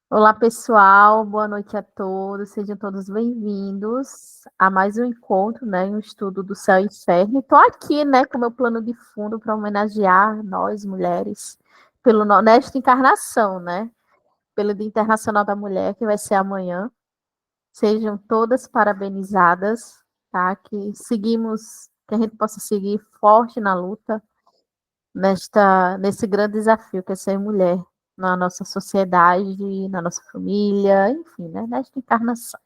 Olá, pessoal. Boa noite a todos. Sejam todos bem-vindos a mais um encontro, né, um estudo do céu e inferno. Estou aqui, né, com meu plano de fundo para homenagear nós, mulheres, nesta encarnação, né, pelo Dia Internacional da Mulher, que vai ser amanhã. Sejam todas parabenizadas, tá? Que a gente possa seguir forte na luta nesse grande desafio que é ser mulher na nossa sociedade, na nossa família, enfim, né, nesta encarnação.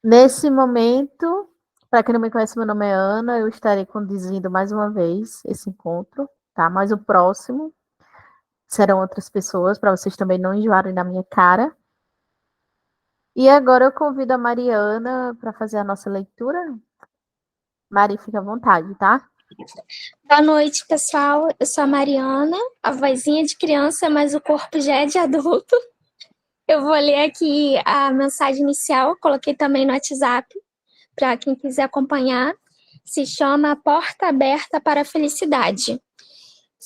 Nesse momento, para quem não me conhece, meu nome é Ana, eu estarei conduzindo mais uma vez esse encontro, tá? Mas o próximo serão outras pessoas, para vocês também não enjoarem da minha cara. E agora eu convido a Mariana para fazer a nossa leitura. Mari, fica à vontade, tá? Boa noite, pessoal. Eu sou a Mariana, a vozinha de criança, mas o corpo já é de adulto. Eu vou ler aqui a mensagem inicial, coloquei também no WhatsApp, para quem quiser acompanhar. Se chama Porta Aberta para a Felicidade.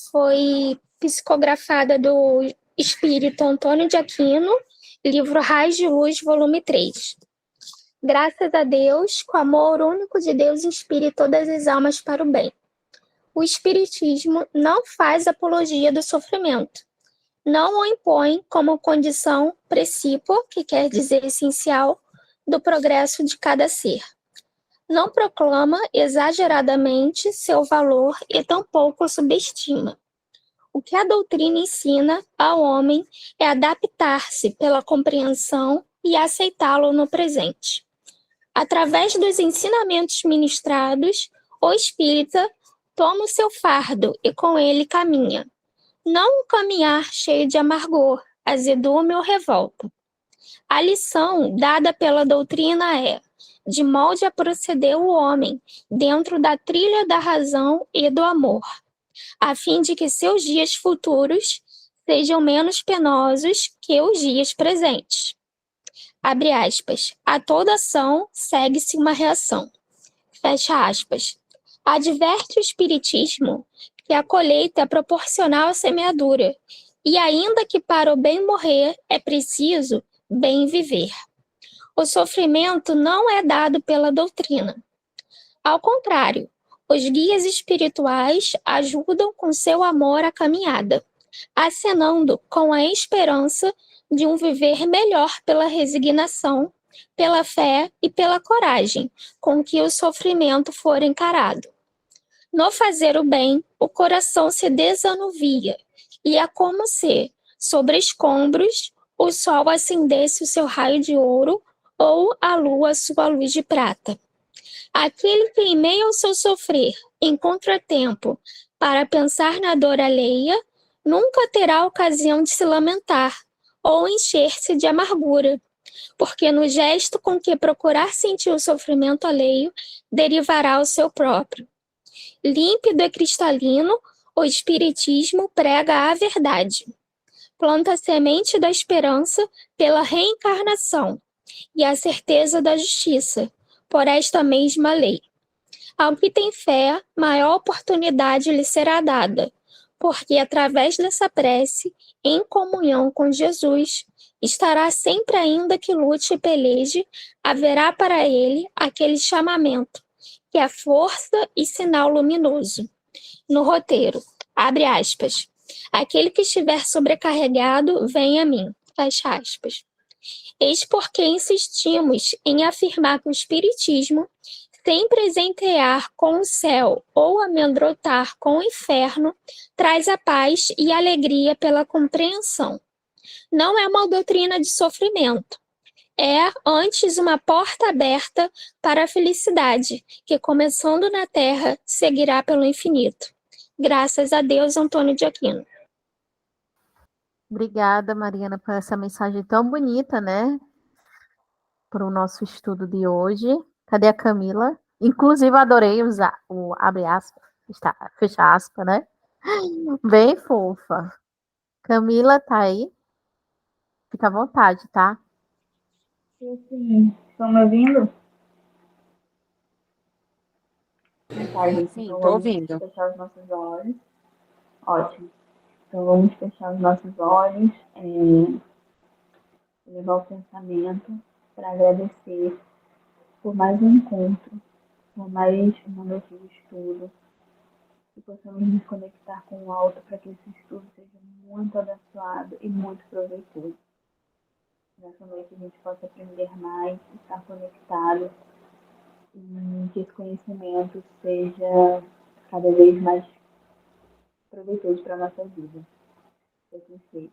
Foi psicografada do espírito Antônio de Aquino, livro Raios de Luz, volume 3. Graças a Deus, com o amor único de Deus inspire todas as almas para o bem. O Espiritismo não faz apologia do sofrimento, não o impõe como condição precípua, que quer dizer essencial, do progresso de cada ser. Não proclama exageradamente seu valor e tampouco o subestima. O que a doutrina ensina ao homem é adaptar-se pela compreensão e aceitá-lo no presente. Através dos ensinamentos ministrados, o espírita toma o seu fardo e com ele caminha. Não um caminhar cheio de amargor, azedume ou revolta. A lição dada pela doutrina é, de molde a proceder o homem, dentro da trilha da razão e do amor, a fim de que seus dias futuros sejam menos penosos que os dias presentes. Abre aspas. A toda ação segue-se uma reação. Fecha aspas. Adverte o Espiritismo que a colheita é proporcional à semeadura, e ainda que para o bem morrer é preciso bem viver. O sofrimento não é dado pela doutrina. Ao contrário, os guias espirituais ajudam com seu amor a caminhada, acenando com a esperança de um viver melhor pela resignação, pela fé e pela coragem com que o sofrimento for encarado. No fazer o bem, o coração se desanuvia, e é como se, sobre escombros, o sol acendesse o seu raio de ouro ou a lua a sua luz de prata. Aquele que, em meio ao seu sofrer, encontra tempo para pensar na dor alheia, nunca terá ocasião de se lamentar ou encher-se de amargura, porque no gesto com que procurar sentir o sofrimento alheio, derivará o seu próprio. Límpido e cristalino, o Espiritismo prega a verdade. Planta a semente da esperança pela reencarnação e a certeza da justiça, por esta mesma lei. Ao que tem fé, maior oportunidade lhe será dada, porque através dessa prece, em comunhão com Jesus, estará sempre ainda que lute e peleje, haverá para ele aquele chamamento, que é força e sinal luminoso. No roteiro, abre aspas, aquele que estiver sobrecarregado, vem a mim, fecha aspas. Eis porque insistimos em afirmar que o Espiritismo, sem presentear com o céu ou amedrontar com o inferno, traz a paz e alegria pela compreensão. Não é uma doutrina de sofrimento, é antes uma porta aberta para a felicidade, que começando na terra, seguirá pelo infinito. Graças a Deus, Antônio de Aquino. Obrigada, Mariana, por essa mensagem tão bonita, né? Para o nosso estudo de hoje. Cadê a Camila? Inclusive, adorei usar o abre aspas, fecha aspas, né? Bem fofa. Camila, tá aí? Fica à vontade, tá? Sim, estão me ouvindo? Tá, gente, Sim, então tô vamos ouvindo. fechar os nossos olhos. Ótimo. Então, vamos fechar os nossos olhos, levar o pensamento para agradecer por mais um encontro, por mais uma noite de estudo, que possamos nos conectar com o alto para que esse estudo seja muito abençoado e muito proveitoso. Nessa noite a gente possa aprender mais, estar conectado e que esse conhecimento seja cada vez mais proveitoso para a nossa vida. Que assim seja.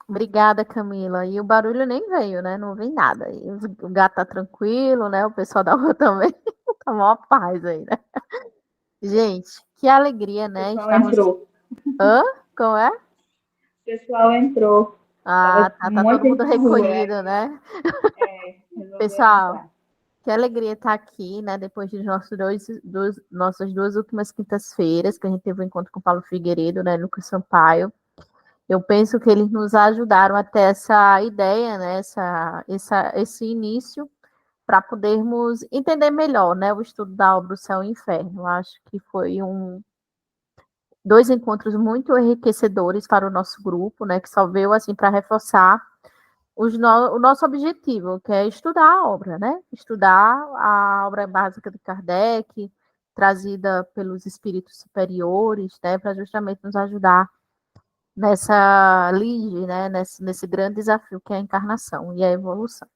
Obrigada, Camila. E o barulho nem veio, né? Não vem nada. E o gato tá tranquilo, né? O pessoal da rua também tá mó paz aí, né? Gente, que alegria, O né? pessoal Estarmos... entrou. Hã? Como é? O pessoal entrou. Ah, Tava tá, um tá monte todo de gente mundo na rua. recolhido, né? Resolveram Pessoal, entrar. que alegria estar aqui, né? Depois de nossas duas últimas quintas-feiras, que a gente teve um encontro com o Paulo Figueiredo, né? Lucas Sampaio. Eu penso que eles nos ajudaram a ter essa ideia, né? Esse início para podermos entender melhor, né? O estudo da obra O Céu e o Inferno. Eu acho que foi dois encontros muito enriquecedores para o nosso grupo, né? Que só veio assim para reforçar o nosso objetivo, que é estudar a obra, né? Estudar a obra básica de Kardec, trazida pelos espíritos superiores, né? Para justamente nos ajudar nessa lide, né? Nesse grande desafio que é a encarnação e a evolução.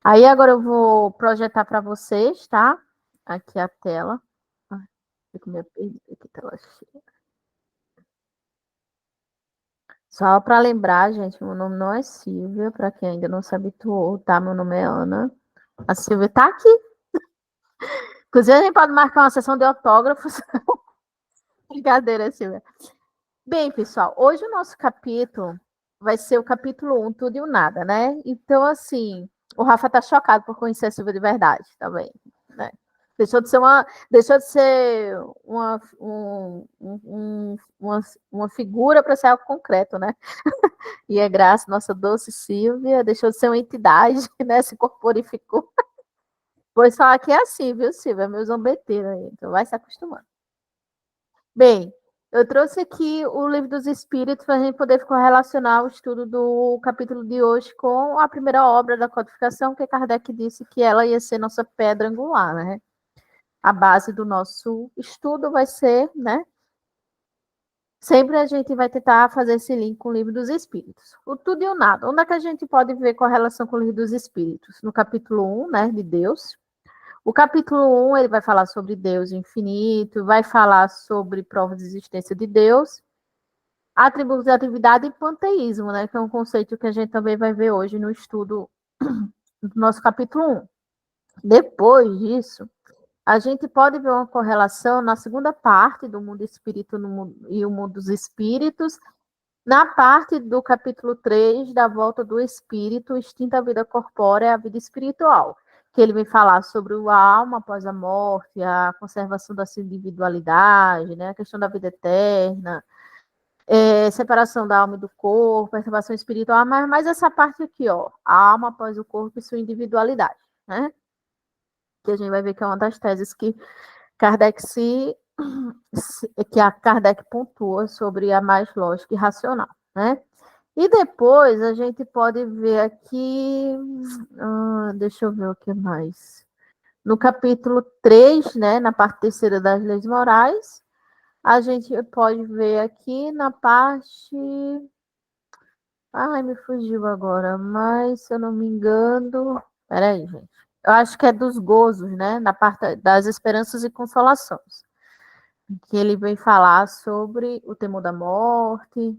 Aí agora eu vou projetar para vocês, tá? Aqui a tela. Ai, fico meio perdida aqui, tela cheia. Só para lembrar, gente, meu nome não é Silvia, para quem ainda não se habituou, tá? Meu nome é Ana. A Silvia tá aqui. Inclusive, a gente pode marcar uma sessão de autógrafos. Brincadeira, Silvia. Bem, pessoal, hoje o nosso capítulo vai ser o capítulo 1, Tudo e o Nada, né? Então, assim, o Rafa tá chocado por conhecer a Silvia de verdade também, né? Deixou de ser uma figura para ser algo concreto, né? E é graça, nossa doce Silvia, deixou de ser uma entidade, né? Se corporificou. Pois falar que é assim, viu, Silvia? É meu zombeteiro aí, então vai se acostumando. Bem, eu trouxe aqui o Livro dos Espíritos para a gente poder correlacionar o estudo do capítulo de hoje com a primeira obra da codificação, que Kardec disse que ela ia ser nossa pedra angular, né? A base do nosso estudo vai ser, né? Sempre a gente vai tentar fazer esse link com o Livro dos Espíritos. O tudo e o nada. Onde é que a gente pode ver correlação com o Livro dos Espíritos? No capítulo 1, né, de Deus. O capítulo 1, ele vai falar sobre Deus infinito, vai falar sobre prova de existência de Deus, atributos de atividade e panteísmo, né, que é um conceito que a gente também vai ver hoje no estudo do nosso capítulo 1. Depois disso, a gente pode ver uma correlação na segunda parte do mundo espírito e o mundo dos espíritos, na parte do capítulo 3, da volta do espírito, extinta a vida corpórea e a vida espiritual, que ele vem falar sobre o alma após a morte, a conservação da sua individualidade, né, a questão da vida eterna, separação da alma e do corpo, preservação espiritual, mas essa parte aqui, ó, a alma após o corpo e sua individualidade, né, que a gente vai ver que é uma das teses que a Kardec pontua sobre a mais lógica e racional, né? E depois a gente pode ver aqui, deixa eu ver o que mais. No capítulo 3, né, na parte terceira das leis morais, a gente pode ver aqui na parte. Ai, me fugiu agora, mas se eu não me engano. Peraí, gente. Eu acho que é dos gozos, né? Na parte das esperanças e consolações. Que ele vem falar sobre o temor da morte,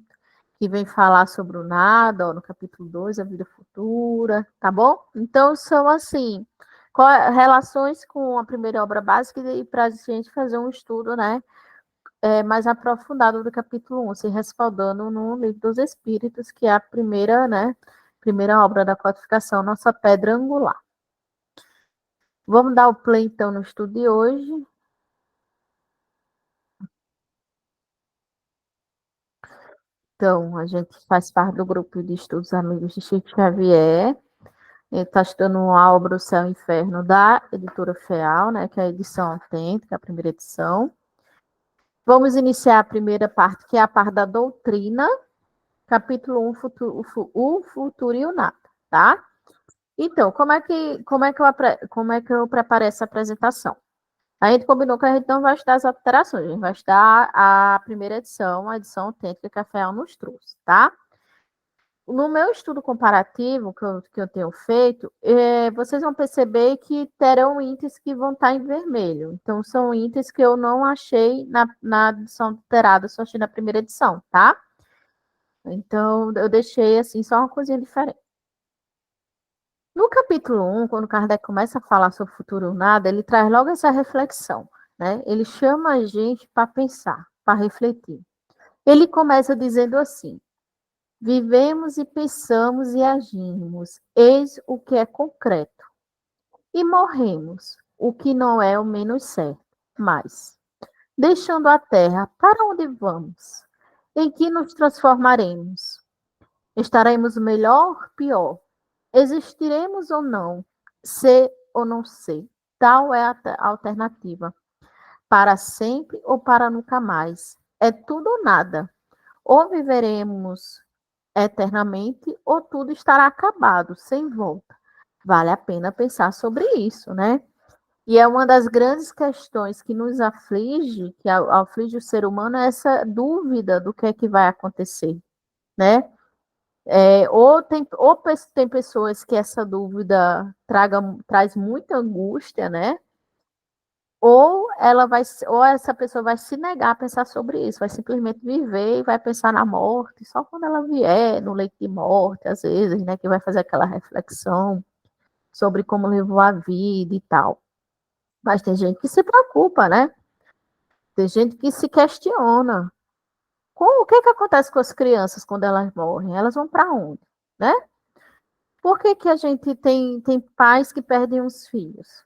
que vem falar sobre o nada, ó, no capítulo 2, a vida futura, tá bom? Então, são assim, relações com a primeira obra básica e para a gente fazer um estudo, né, mais aprofundado do capítulo 1, se respaldando no Livro dos Espíritos, que é a primeira, né, primeira obra da codificação, nossa pedra angular. Vamos dar o play, então, no estudo de hoje. Então, a gente faz parte do grupo de estudos Amigos de Chico Xavier. Está estudando a obra O Céu e o Inferno da editora FEAL, né, que é a edição autêntica, a primeira edição. Vamos iniciar a primeira parte, que é a parte da doutrina, capítulo 1, o futuro e o nada, tá? Então, como é que eu preparei essa apresentação? A gente combinou que a gente não vai estudar as alterações, a gente vai estudar a primeira edição, a edição autêntica que a FEAL nos trouxe, tá? No meu estudo comparativo que eu tenho feito, vocês vão perceber que terão itens que vão estar em vermelho. Então, são itens que eu não achei na edição alterada, só achei na primeira edição, tá? Então, eu deixei, assim, só uma coisinha diferente. No capítulo 1, quando Kardec começa a falar sobre o futuro ou nada, ele traz logo essa reflexão, né? Ele chama a gente para pensar, para refletir. Ele começa dizendo assim: vivemos e pensamos e agimos, eis o que é concreto. E morremos, o que não é o menos certo. Mas, deixando a terra, para onde vamos? Em que nos transformaremos? Estaremos melhor, pior? Existiremos ou não? Ser ou não ser? Tal é a alternativa. Para sempre ou para nunca mais? É tudo ou nada. Ou viveremos eternamente, ou tudo estará acabado, sem volta. Vale a pena pensar sobre isso, né? E é uma das grandes questões que nos aflige, que aflige o ser humano, é essa dúvida do que vai acontecer, né? Tem pessoas que essa dúvida traz muita angústia, né? Ou essa pessoa vai se negar a pensar sobre isso, vai simplesmente viver e vai pensar na morte, só quando ela vier no leito de morte, às vezes, né, que vai fazer aquela reflexão sobre como levou a vida e tal. Mas tem gente que se preocupa, né? Tem gente que se questiona. O que acontece com as crianças quando elas morrem? Elas vão para onde, né? Por que que a gente tem pais que perdem os filhos?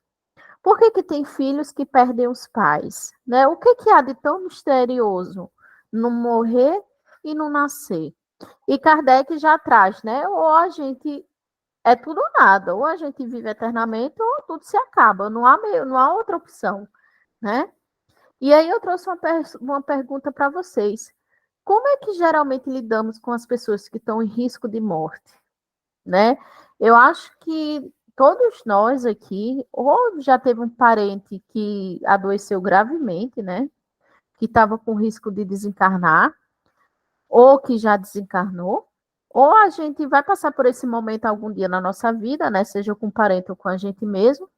Por que que tem filhos que perdem os pais? Né? O que que há de tão misterioso no morrer e no nascer? E Kardec já traz, né? Ou a gente é tudo ou nada, ou a gente vive eternamente, ou tudo se acaba. Não há outra opção, né? E aí eu trouxe uma pergunta para vocês. Como é que geralmente lidamos com as pessoas que estão em risco de morte, né? Eu acho que todos nós aqui, ou já teve um parente que adoeceu gravemente, né? Que estava com risco de desencarnar, ou que já desencarnou, ou a gente vai passar por esse momento algum dia na nossa vida, né? Seja com um parente ou com a gente mesmo.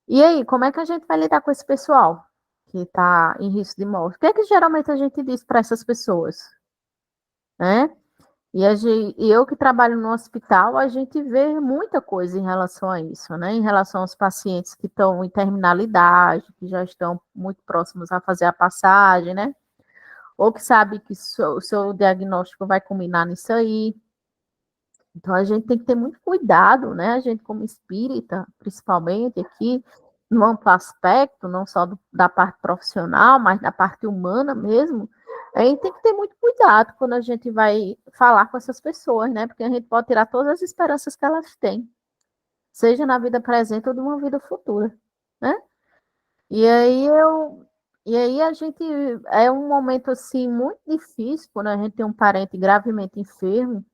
E aí, como é que a gente vai lidar com esse pessoal que está em risco de morte? O que é que geralmente a gente diz para essas pessoas, né? E eu que trabalho no hospital, a gente vê muita coisa em relação a isso, né? Em relação aos pacientes que estão em terminalidade, que já estão muito próximos a fazer a passagem, né? Ou que sabe que o seu diagnóstico vai culminar nisso aí. Então, a gente tem que ter muito cuidado, né? A gente, como espírita, principalmente aqui, no amplo aspecto, não só da parte profissional, mas da parte humana mesmo, a gente tem que ter muito cuidado quando a gente vai falar com essas pessoas, né? Porque a gente pode tirar todas as esperanças que elas têm, seja na vida presente ou de uma vida futura, né? E aí e aí a gente é um momento assim muito difícil quando a gente tem um parente gravemente enfermo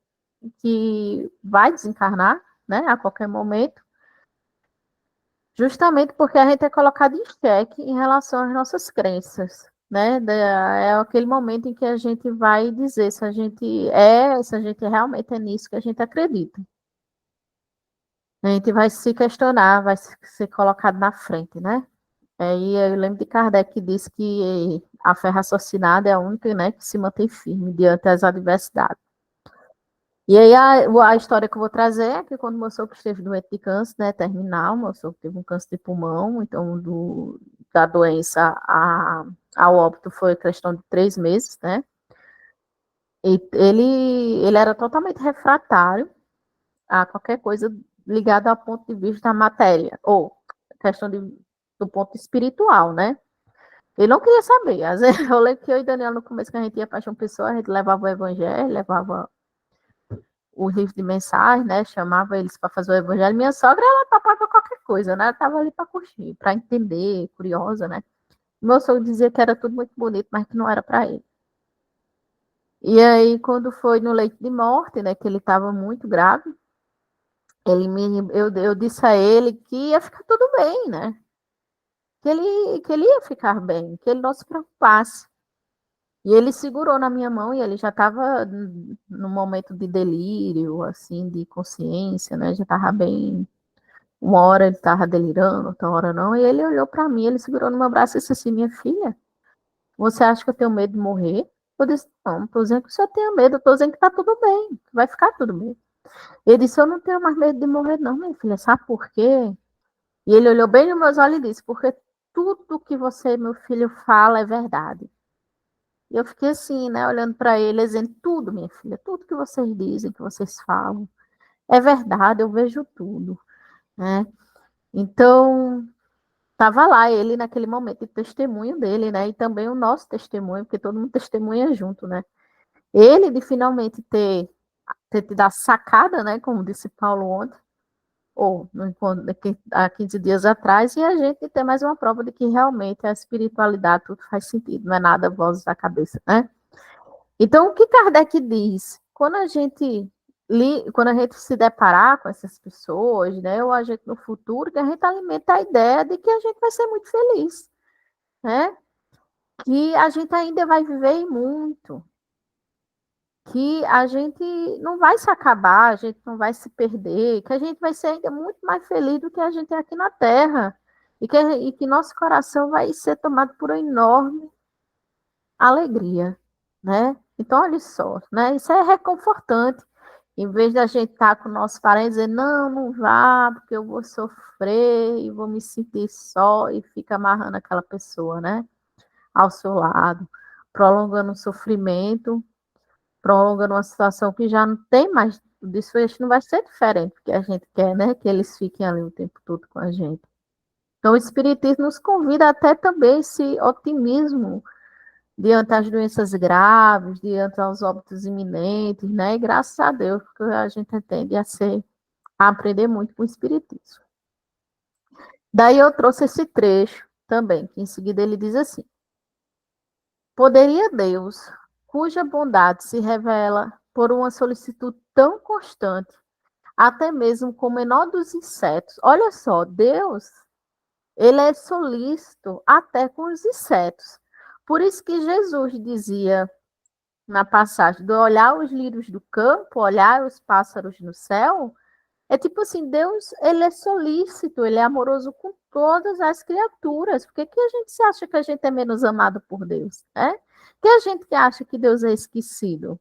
que vai desencarnar, né, a qualquer momento, justamente porque a gente é colocado em xeque em relação às nossas crenças, né? É aquele momento em que a gente vai dizer se a gente realmente é nisso que a gente acredita. A gente vai se questionar, vai ser colocado na frente, né? E eu lembro de Kardec que disse que a fé raciocinada é a única, né, que se mantém firme diante das adversidades. E aí a história que eu vou trazer é que quando o meu sogro esteve doente de câncer, né, terminal, meu sogro teve um câncer de pulmão, então da doença ao óbito foi questão de 3 meses, né? E ele era totalmente refratário a qualquer coisa ligada ao ponto de vista da matéria, ou questão do ponto espiritual, né? Ele não queria saber. Às vezes, eu lembro que eu e Daniel, no começo que a gente ia para João Pessoa, a gente levava o evangelho, levava o livro de mensagem, né? Chamava eles para fazer o evangelho. Minha sogra, ela topava qualquer coisa, né? Ela estava ali para curtir, para entender, curiosa, né? Meu sogro dizia que era tudo muito bonito, mas que não era para ele. E aí, quando foi no leito de morte, né, que ele estava muito grave, eu disse a ele que ia ficar tudo bem, né? Que ele ia ficar bem, que ele não se preocupasse. E ele segurou na minha mão e ele já estava no momento de delírio, assim, de consciência, né? Já estava bem. Uma hora ele estava delirando, outra hora não. E ele olhou para mim, ele segurou no meu braço e disse assim: minha filha, você acha que eu tenho medo de morrer? Eu disse: não, não estou dizendo que o senhor tenha medo, eu estou dizendo que está tudo bem, que vai ficar tudo bem. Ele disse: eu não tenho mais medo de morrer, não, minha filha, sabe por quê? E ele olhou bem nos meus olhos e disse: porque tudo que você, meu filho, fala é verdade. E eu fiquei assim, né, olhando para ele, dizendo: tudo, minha filha, tudo que vocês dizem, que vocês falam, é verdade, eu vejo tudo, né? Então, estava lá ele naquele momento de testemunho dele, né? E também o nosso testemunho, porque todo mundo testemunha junto, né? Ele de finalmente ter tido a sacada, né? Como disse Paulo ontem, ou no encontro há 15 dias atrás, e a gente ter mais uma prova de que realmente a espiritualidade tudo faz sentido, não é nada vozes da cabeça, né? Então, o que Kardec diz? Quando a gente se deparar com essas pessoas, né, ou a gente no futuro, que a gente alimenta a ideia de que a gente vai ser muito feliz, né? Que a gente ainda vai viver muito, que a gente não vai se acabar, a gente não vai se perder, que a gente vai ser ainda muito mais feliz do que a gente é aqui na Terra, e que nosso coração vai ser tomado por uma enorme alegria, né? Então, olha só, né? Isso é reconfortante. Em vez da gente estar com nossos parentes dizendo, não, não vá, porque eu vou sofrer e vou me sentir só, e fica amarrando aquela pessoa, né? Ao seu lado, prolongando o sofrimento, prolongando uma situação que já não tem mais desfecho, não vai ser diferente, porque a gente quer, né? Que eles fiquem ali o tempo todo com a gente. Então, o Espiritismo nos convida até também esse otimismo diante das doenças graves, diante aos óbitos iminentes, né? E graças a Deus, porque a gente tende a aprender muito com o Espiritismo. Daí eu trouxe esse trecho também, que em seguida ele diz assim: poderia Deus, cuja bondade se revela por uma solicitude tão constante, até mesmo com o menor dos insetos. Olha só, Deus, ele é solícito até com os insetos. Por isso que Jesus dizia na passagem do olhar os lírios do campo, olhar os pássaros no céu, é tipo assim, Deus, ele é solícito, ele é amoroso com todas as criaturas. Por que que a gente se acha que a gente é menos amado por Deus, né? Que a gente que acha que Deus é esquecido.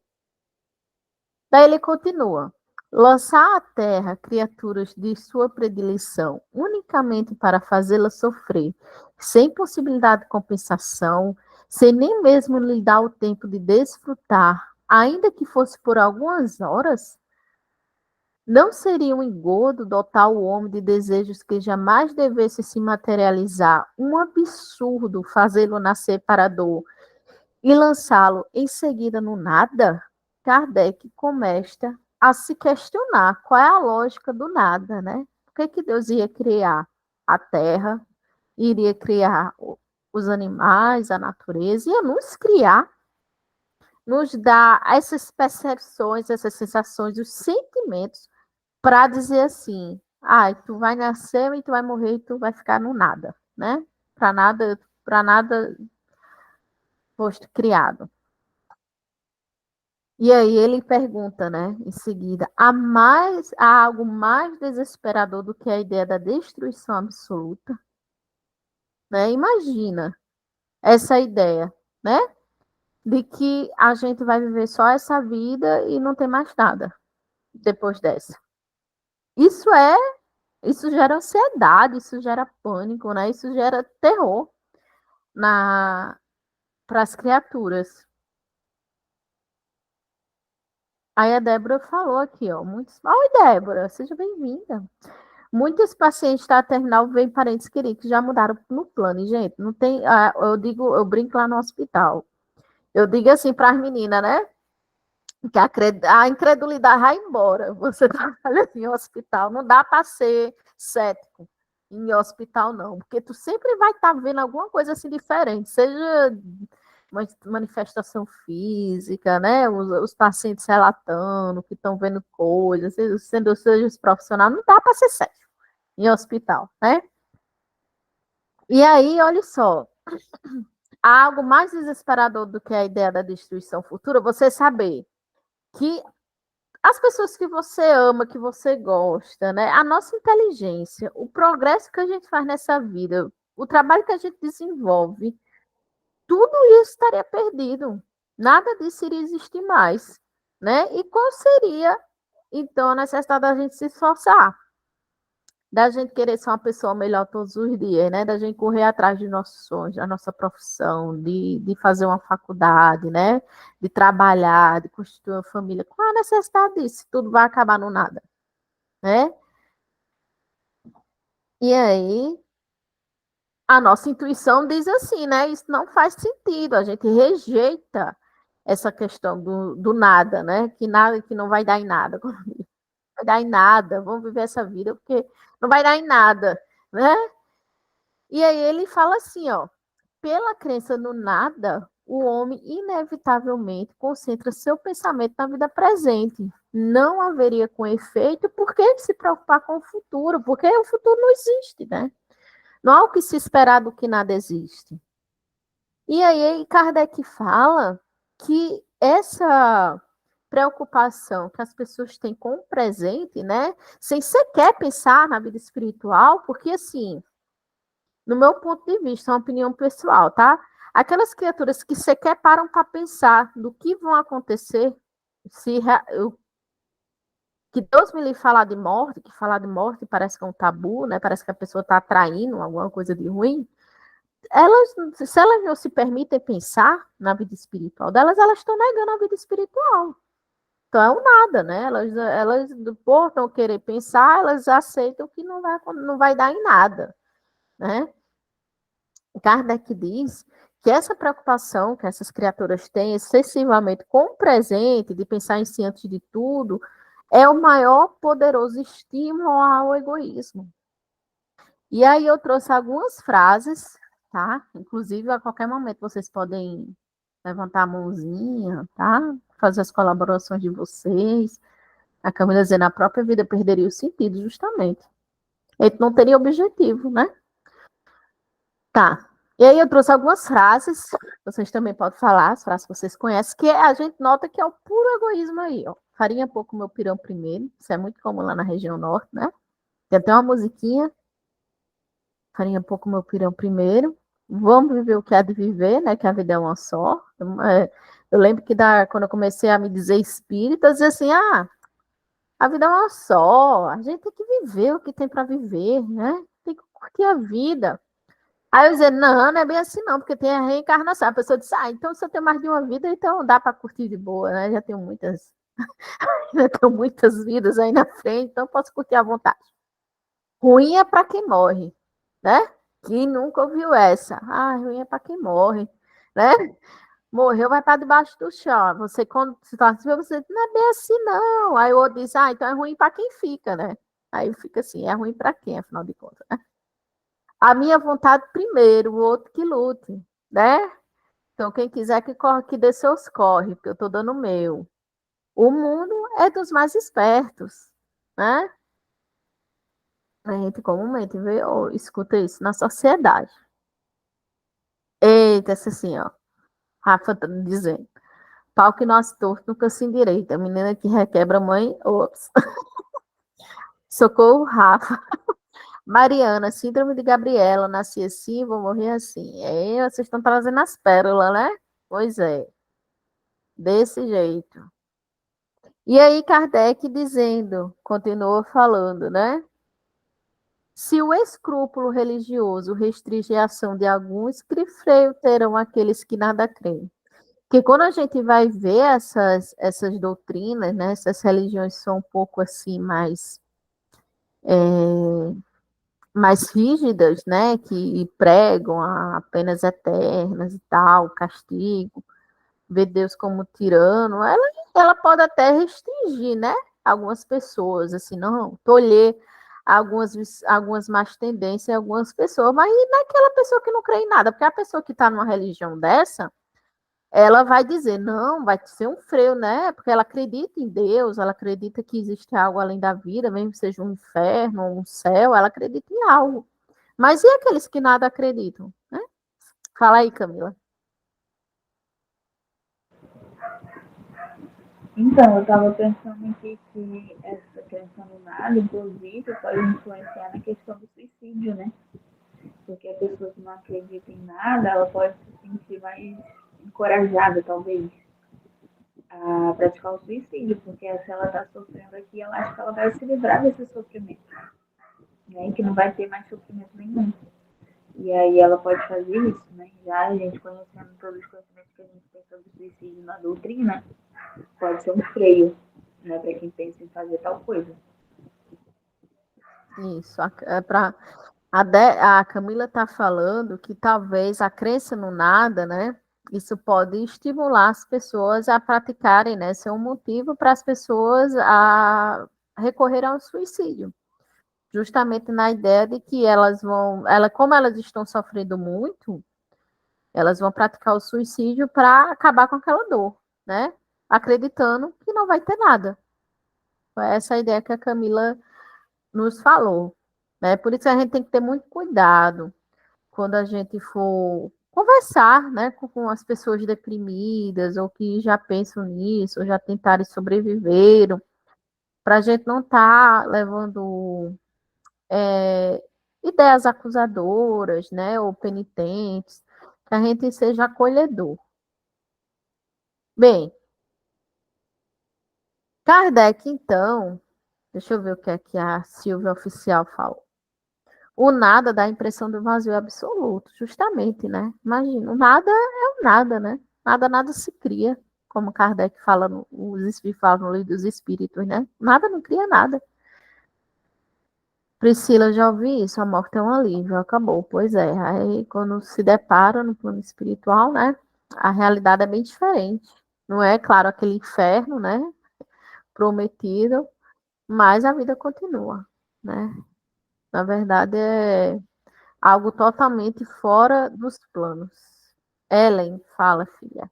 Daí ele continua: lançar à terra criaturas de sua predileção, unicamente para fazê-la sofrer, sem possibilidade de compensação, sem nem mesmo lhe dar o tempo de desfrutar, ainda que fosse por algumas horas, não seria um engodo dotar o homem de desejos que jamais devessem se materializar, um absurdo fazê-lo nascer para a dor e lançá-lo em seguida no nada? Kardec começa a se questionar qual é a lógica do nada, né? Por que Deus ia criar a terra, iria criar os animais, a natureza, ia nos criar, nos dar essas percepções, essas sensações, os sentimentos, para dizer assim, tu vai nascer e tu vai morrer e tu vai ficar no nada, né? Para nada foste criado. E aí ele pergunta, né, em seguida, há algo mais desesperador do que a ideia da destruição absoluta? Né? Imagina essa ideia, né, de que a gente vai viver só essa vida e não tem mais nada depois dessa. Isso isso gera ansiedade, isso gera pânico, né? Isso gera terror para as criaturas. Aí a Débora falou aqui, ó, Oi, Débora, seja bem-vinda. Muitos pacientes da terminal veem parentes queridos que já mudaram no plano. E, gente, não tem. Eu brinco lá no hospital. Eu digo assim para as meninas, né? Que a incredulidade vai embora. Você trabalha em um hospital, não dá para ser cético. em hospital, não, porque tu sempre vai estar vendo alguma coisa assim diferente, seja uma manifestação física, né? Os pacientes relatando que estão vendo coisas, seja os profissionais, não dá para ser sério em hospital, né? E aí, olha só, há algo mais desesperador do que a ideia da destruição futura, você saber que as pessoas que você ama, que você gosta, né? A nossa inteligência, o progresso que a gente faz nessa vida, o trabalho que a gente desenvolve, tudo isso estaria perdido. Nada disso iria existir mais, né? E qual seria, então, a necessidade da gente se esforçar? Da gente querer ser uma pessoa melhor todos os dias, né? Da gente correr atrás dos nossos sonhos, da nossa profissão, de fazer uma faculdade, né? De trabalhar, de constituir uma família. Qual a necessidade disso? Tudo vai acabar no nada, né? E aí, a nossa intuição diz assim, né? Isso não faz sentido. A gente rejeita essa questão do nada, né? Que nada, que não vai dar em nada. Não vai dar em nada. Vamos viver essa vida porque não vai dar em nada, né? E aí ele fala assim, ó, pela crença no nada, o homem inevitavelmente concentra seu pensamento na vida presente. Não haveria com efeito por que se preocupar com o futuro, porque o futuro não existe, né? Não há o que se esperar do que nada existe. E aí Kardec fala que essa preocupação que as pessoas têm com o presente, né, sem sequer pensar na vida espiritual, porque assim, no meu ponto de vista, é uma opinião pessoal, tá? Aquelas criaturas que sequer param para pensar do que vão acontecer, se que Deus me livre falar de morte, que falar de morte parece que é um tabu, né? Parece que a pessoa está atraindo alguma coisa de ruim. Elas, se elas não se permitem pensar na vida espiritual delas, elas estão negando a vida espiritual. Então é um nada, né? Elas por não querer pensar, elas aceitam que não vai dar em nada, né? Kardec diz que essa preocupação que essas criaturas têm excessivamente com o presente, de pensar em si antes de tudo, é o maior poderoso estímulo ao egoísmo. E aí eu trouxe algumas frases, tá? Inclusive, a qualquer momento vocês podem levantar a mãozinha, tá? Fazer as colaborações de vocês. A Camila dizendo, a própria vida perderia o sentido, justamente. Ele não teria objetivo, né? Tá. E aí eu trouxe algumas frases, vocês também podem falar, as frases que vocês conhecem, que a gente nota que é o puro egoísmo aí, ó. Farinha pouco, meu pirão primeiro. Isso é muito comum lá na região norte, né? Tem até uma musiquinha. Farinha pouco, meu pirão primeiro. Vamos viver o que há de viver, né? Que a vida é uma só. Eu lembro que quando eu comecei a me dizer espírita, eu dizia assim, a vida é uma só. A gente tem que viver o que tem para viver, né? Tem que curtir a vida. Aí eu dizia, não é bem assim não, porque tem a reencarnação. A pessoa disse, então se eu tenho mais de uma vida, então dá para curtir de boa, né? Já tenho muitas vidas aí na frente, então posso curtir à vontade. Ruim é para quem morre, né? Quem nunca ouviu essa? Ruim é para quem morre, né? Morreu, vai para debaixo do chão. Você, quando se está assim, você não é bem assim, não. Aí o outro diz, então é ruim para quem fica, né? Aí fica assim, é ruim para quem, afinal de contas, né? A minha vontade primeiro, o outro que lute, né? Então, quem quiser que corre, que dê seus corre, porque eu estou dando o meu. O mundo é dos mais espertos, né? A gente comumente vê ou escuta isso na sociedade. Eita, essa assim, ó. Rafa tá dizendo. Pau que nós torto nunca se endireita. Menina que requebra mãe. Ops. Socorro, Rafa. Mariana, síndrome de Gabriela. Nasci assim, vou morrer assim. Vocês estão trazendo as pérolas, né? Pois é. Desse jeito. E aí, Kardec dizendo, continuou falando, né? Se o escrúpulo religioso restringe a ação de alguns, que freio terão aqueles que nada creem. Porque quando a gente vai ver essas doutrinas, né, essas religiões são um pouco assim mais rígidas, né, que pregam a penas eternas e tal, castigo, ver Deus como tirano, ela pode até restringir, né, algumas pessoas, assim, não, tolher algumas más tendências em algumas pessoas, mas e naquela pessoa que não crê em nada? Porque a pessoa que está numa religião dessa, ela vai dizer, não, vai ser um freio, né? Porque ela acredita em Deus, ela acredita que existe algo além da vida, mesmo que seja um inferno ou um céu, ela acredita em algo. Mas e aqueles que nada acreditam, né? Fala aí, Camila. Então, eu estava pensando aqui que essa crença no nada, inclusive, pode influenciar na questão do suicídio, né? Porque a pessoa que não acredita em nada, ela pode se sentir mais encorajada, talvez, a praticar o suicídio, porque se ela está sofrendo aqui, ela acha que ela vai se livrar desse sofrimento, né? E que não vai ter mais sofrimento nenhum. E aí ela pode fazer isso, né? Já a gente conhecendo todos os conhecimentos que a gente tem sobre suicídio na doutrina, pode ser um freio, né, para quem pensa em fazer tal coisa. Isso, a Camila está falando que talvez a crença no nada, né? Isso pode estimular as pessoas a praticarem, né? Ser um motivo para as pessoas a recorrer ao suicídio. Justamente na ideia de que como elas estão sofrendo muito, elas vão praticar o suicídio para acabar com aquela dor, né? Acreditando que não vai ter nada. Foi essa a ideia que a Camila nos falou, né? Por isso a gente tem que ter muito cuidado quando a gente for conversar, né, com as pessoas deprimidas ou que já pensam nisso, ou já tentaram sobreviver, para a gente não estar levando ideias acusadoras, né, ou penitentes, que a gente seja acolhedor. Bem, Kardec, então, deixa eu ver o que é que a Silvia Oficial falou. O nada dá a impressão do vazio absoluto, justamente, né? Imagina, o nada é o nada, né? Nada se cria, como Kardec fala, os espíritos falam no livro dos espíritos, né? Nada não cria nada. Priscila, já ouvi isso, a morte é um alívio, acabou. Pois é, aí quando se depara no plano espiritual, né? A realidade é bem diferente. Não é, claro, aquele inferno, né? Prometido, mas a vida continua, né? Na verdade, é algo totalmente fora dos planos. Ellen, fala, filha.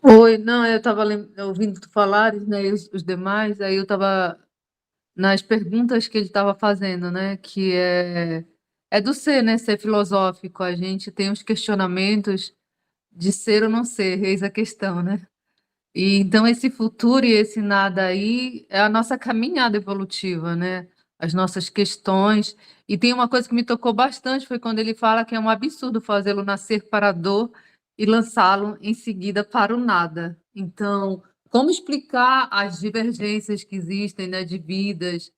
Oi, não, eu estava ouvindo tu falares, né, e os demais, aí eu estava nas perguntas que ele estava fazendo, né, que é do ser, né, ser filosófico, a gente tem os questionamentos de ser ou não ser, eis a questão, né? E então esse futuro e esse nada aí é a nossa caminhada evolutiva, né? As nossas questões. E tem uma coisa que me tocou bastante, foi quando ele fala que é um absurdo fazê-lo nascer para a dor e lançá-lo em seguida para o nada. Então, como explicar as divergências que existem, né, de vidas,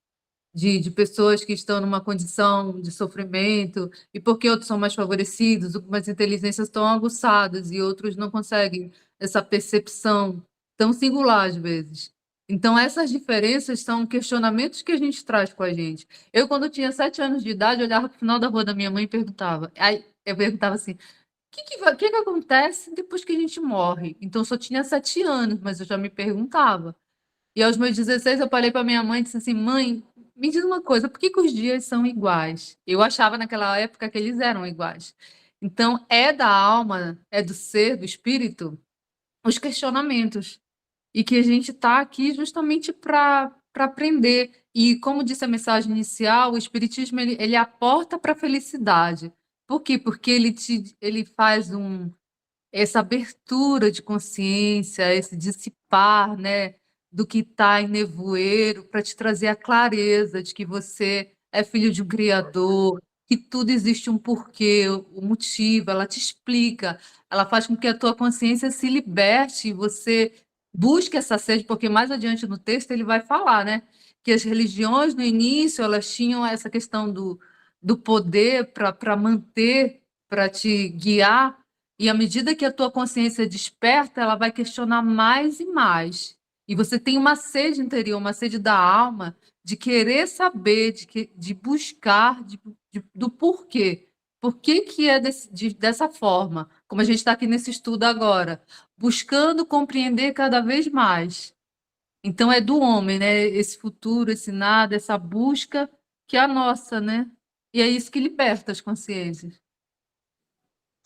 de pessoas que estão numa condição de sofrimento, e por que outros são mais favorecidos, umas inteligências estão aguçadas e outros não conseguem essa percepção tão singular às vezes. Então, essas diferenças são questionamentos que a gente traz com a gente. Eu, quando tinha 7 anos de idade, olhava para o final da rua da minha mãe e perguntava. Aí eu perguntava assim: o que acontece depois que a gente morre? Então, eu só tinha 7 anos, mas eu já me perguntava. E aos meus 16 eu falei para minha mãe e disse assim: mãe, me diz uma coisa, por que que os dias são iguais? Eu achava naquela época que eles eram iguais. Então, é da alma, é do ser, do espírito, os questionamentos. E que a gente está aqui justamente para aprender. E, como disse a mensagem inicial, o espiritismo ele aporta para a felicidade. Por quê? Porque ele faz essa abertura de consciência, esse dissipar, né, do que está em nevoeiro, para te trazer a clareza de que você é filho de um Criador, que tudo existe um porquê, o motivo, ela te explica, ela faz com que a tua consciência se liberte e você busque essa sede, porque mais adiante no texto ele vai falar, né, que as religiões no início elas tinham essa questão do poder para manter, para te guiar, e à medida que a tua consciência desperta, ela vai questionar mais e mais. E você tem uma sede interior, uma sede da alma, de querer saber, de buscar, do porquê. Por que que é dessa forma? Como a gente está aqui nesse estudo agora, buscando compreender cada vez mais. Então é do homem, né? Esse futuro, esse nada, essa busca que a nossa, né? E é isso que liberta as consciências.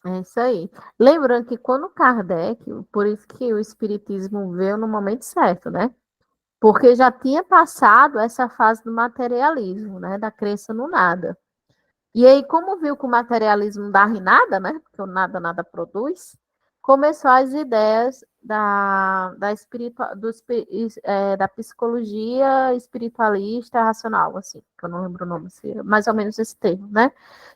É isso aí. Lembrando que quando Kardec, por isso que o Espiritismo veio no momento certo, né? Porque já tinha passado essa fase do materialismo, né? Da crença no nada. E aí, como viu que o materialismo não dá em nada, né? Porque o nada nada produz, começou as ideias da psicologia espiritualista racional, assim, que eu não lembro o nome, mais ou menos esse termo, né?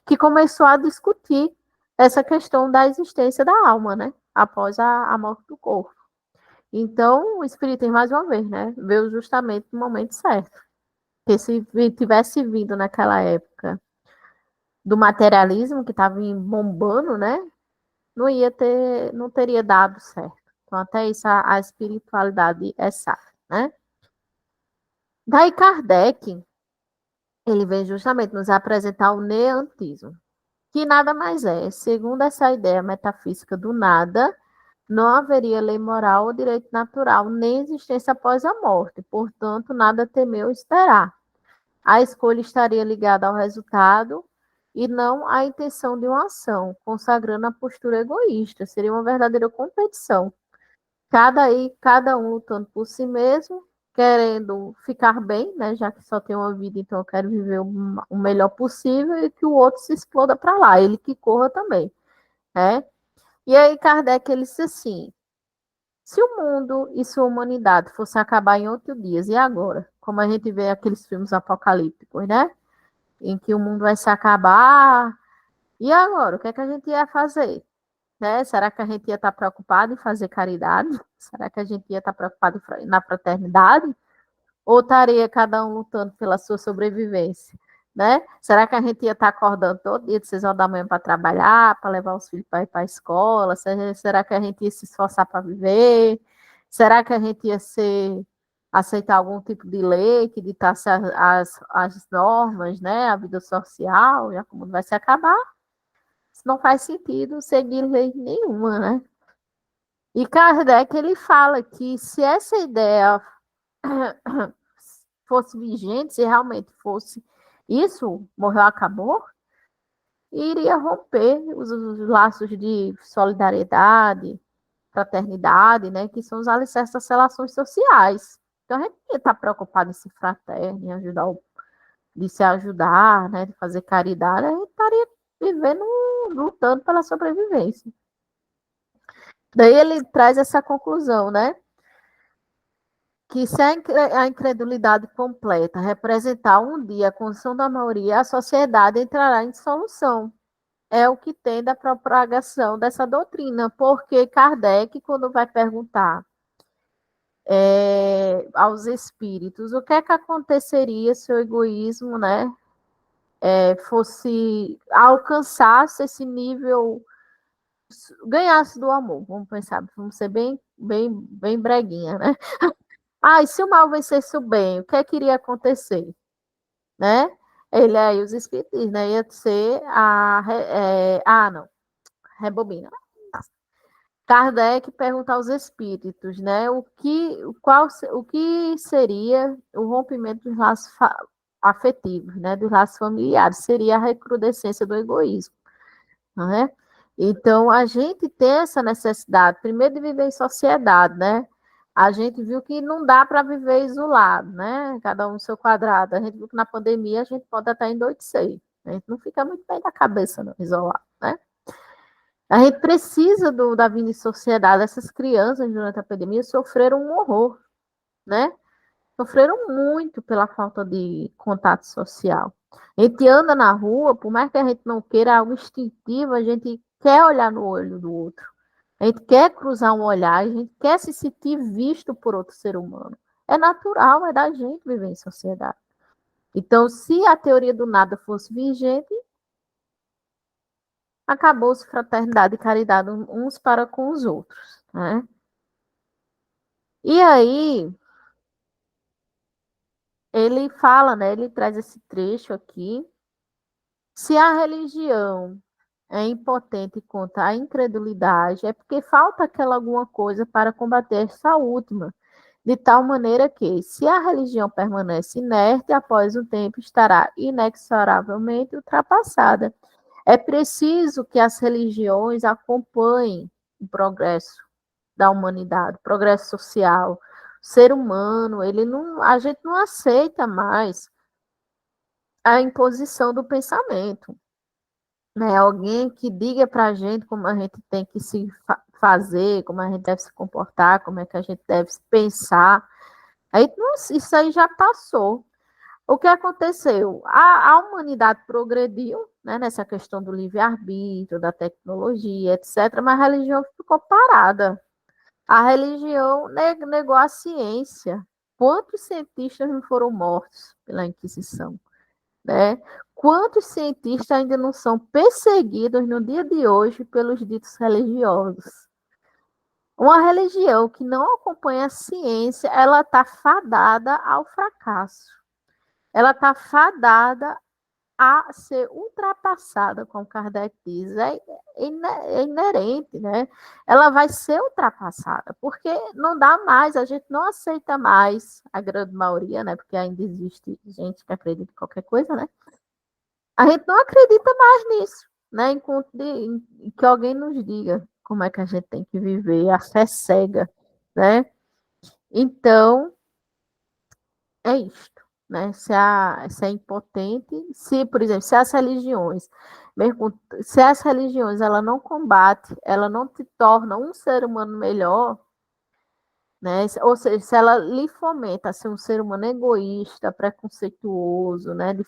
Que começou a discutir essa questão da existência da alma, né? Após a morte do corpo. Então, o Espiritismo, mais uma vez, né? Veio justamente no momento certo. Porque se tivesse vindo naquela época do materialismo que estava bombando, né? Não teria dado certo. Então, até isso a espiritualidade é sábia, né? Daí Kardec, ele vem justamente nos apresentar o neantismo, que nada mais é, segundo essa ideia metafísica do nada, não haveria lei moral ou direito natural, nem existência após a morte, portanto, nada temer ou esperar. A escolha estaria ligada ao resultado e não à intenção de uma ação, consagrando a postura egoísta. Seria uma verdadeira competição. Cada um lutando por si mesmo, querendo ficar bem, né? Já que só tem uma vida, então eu quero viver o melhor possível e que o outro se exploda para lá, ele que corra também, né? E aí Kardec ele disse assim: se o mundo e sua humanidade fosse acabar em 8 dias, e agora? Como a gente vê aqueles filmes apocalípticos, né? Em que o mundo vai se acabar. E agora? O que é que a gente ia fazer? Né? Será que a gente ia estar preocupado em fazer caridade? Será que a gente ia estar preocupado na fraternidade? Ou estaria cada um lutando pela sua sobrevivência? Né? Será que a gente ia estar acordando todo dia de 6 horas da manhã para trabalhar, para levar os filhos para ir para a escola? Será que a gente ia se esforçar para viver? Será que a gente ia aceitar algum tipo de lei que ditasse as normas, né? A vida social, já que o mundo vai se acabar? Isso não faz sentido seguir lei nenhuma, né? E Kardec, ele fala que se essa ideia fosse vigente, se realmente fosse isso, morreu, acabou, iria romper os laços de solidariedade, fraternidade, né, que são os alicerces das relações sociais. Então, a gente ia estar preocupado em se fraterno, em de se ajudar, né, de fazer caridade, a gente estaria vivendo, lutando pela sobrevivência. Daí ele traz essa conclusão, né? Que se a incredulidade completa representar um dia a condição da maioria, a sociedade entrará em dissolução. É o que tem da propagação dessa doutrina, porque Kardec, quando vai perguntar aos espíritos o que é que aconteceria se o egoísmo, né, fosse alcançasse esse nível, ganhasse do amor, vamos pensar, vamos ser bem breguinha, né? Ah, e se o mal vencesse o bem, o que é que iria acontecer? Né? Ele aí, os espíritos, né? Ia ser não, rebobina. Kardec pergunta aos espíritos, né? O que seria o rompimento dos laços afetivos, né? Dos laços familiares? Seria a recrudescência do egoísmo, não é? Então, a gente tem essa necessidade, primeiro, de viver em sociedade, né? A gente viu que não dá para viver isolado, né? Cada um no seu quadrado. A gente viu que na pandemia a gente pode até endoidecer. A gente não fica muito bem da cabeça, não, isolado, né? A gente precisa da vida em sociedade. Essas crianças, durante a pandemia, sofreram um horror, né? Sofreram muito pela falta de contato social. A gente anda na rua, por mais que a gente não queira algo instintivo, a gente quer olhar no olho do outro. A gente quer cruzar um olhar, a gente quer se sentir visto por outro ser humano. É natural, é da gente viver em sociedade. Então, se a teoria do nada fosse vigente, acabou-se fraternidade e caridade uns para com os outros, né? E aí, ele fala, né? Ele traz esse trecho aqui. Se a religião é impotente contra a incredulidade, é porque falta aquela alguma coisa para combater essa última. de tal maneira que, se a religião permanece inerte, após um tempo estará inexoravelmente ultrapassada. É preciso que as religiões acompanhem o progresso da humanidade, o progresso social. O ser humano, a gente não aceita mais a imposição do pensamento, né? Alguém que diga para a gente como a gente tem que se fazer, como a gente deve se comportar, como é que a gente deve pensar. Aí, isso aí já passou. O que aconteceu? A humanidade progrediu, né, nessa questão do livre-arbítrio, da tecnologia, etc., mas a religião ficou parada. A religião negou a ciência. Quantos cientistas não foram mortos pela Inquisição? Né? Quantos cientistas ainda não são perseguidos no dia de hoje pelos ditos religiosos? Uma religião que não acompanha a ciência, ela está fadada ao fracasso. Ela está fadada a ser ultrapassada, como Kardec diz, é inerente, né? Ela vai ser ultrapassada, porque não dá mais, a gente não aceita mais, a grande maioria, né? Porque ainda existe gente que acredita em qualquer coisa, né? A gente não acredita mais nisso, né? Enquanto que alguém nos diga como é que a gente tem que viver, a fé cega, né? Então, é isto, né? Se é impotente, se, por exemplo, se as religiões, mesmo, se as religiões ela não combate, ela não te torna um ser humano melhor, né? Ou seja, se ela lhe fomenta a ser um ser humano egoísta, preconceituoso, né? De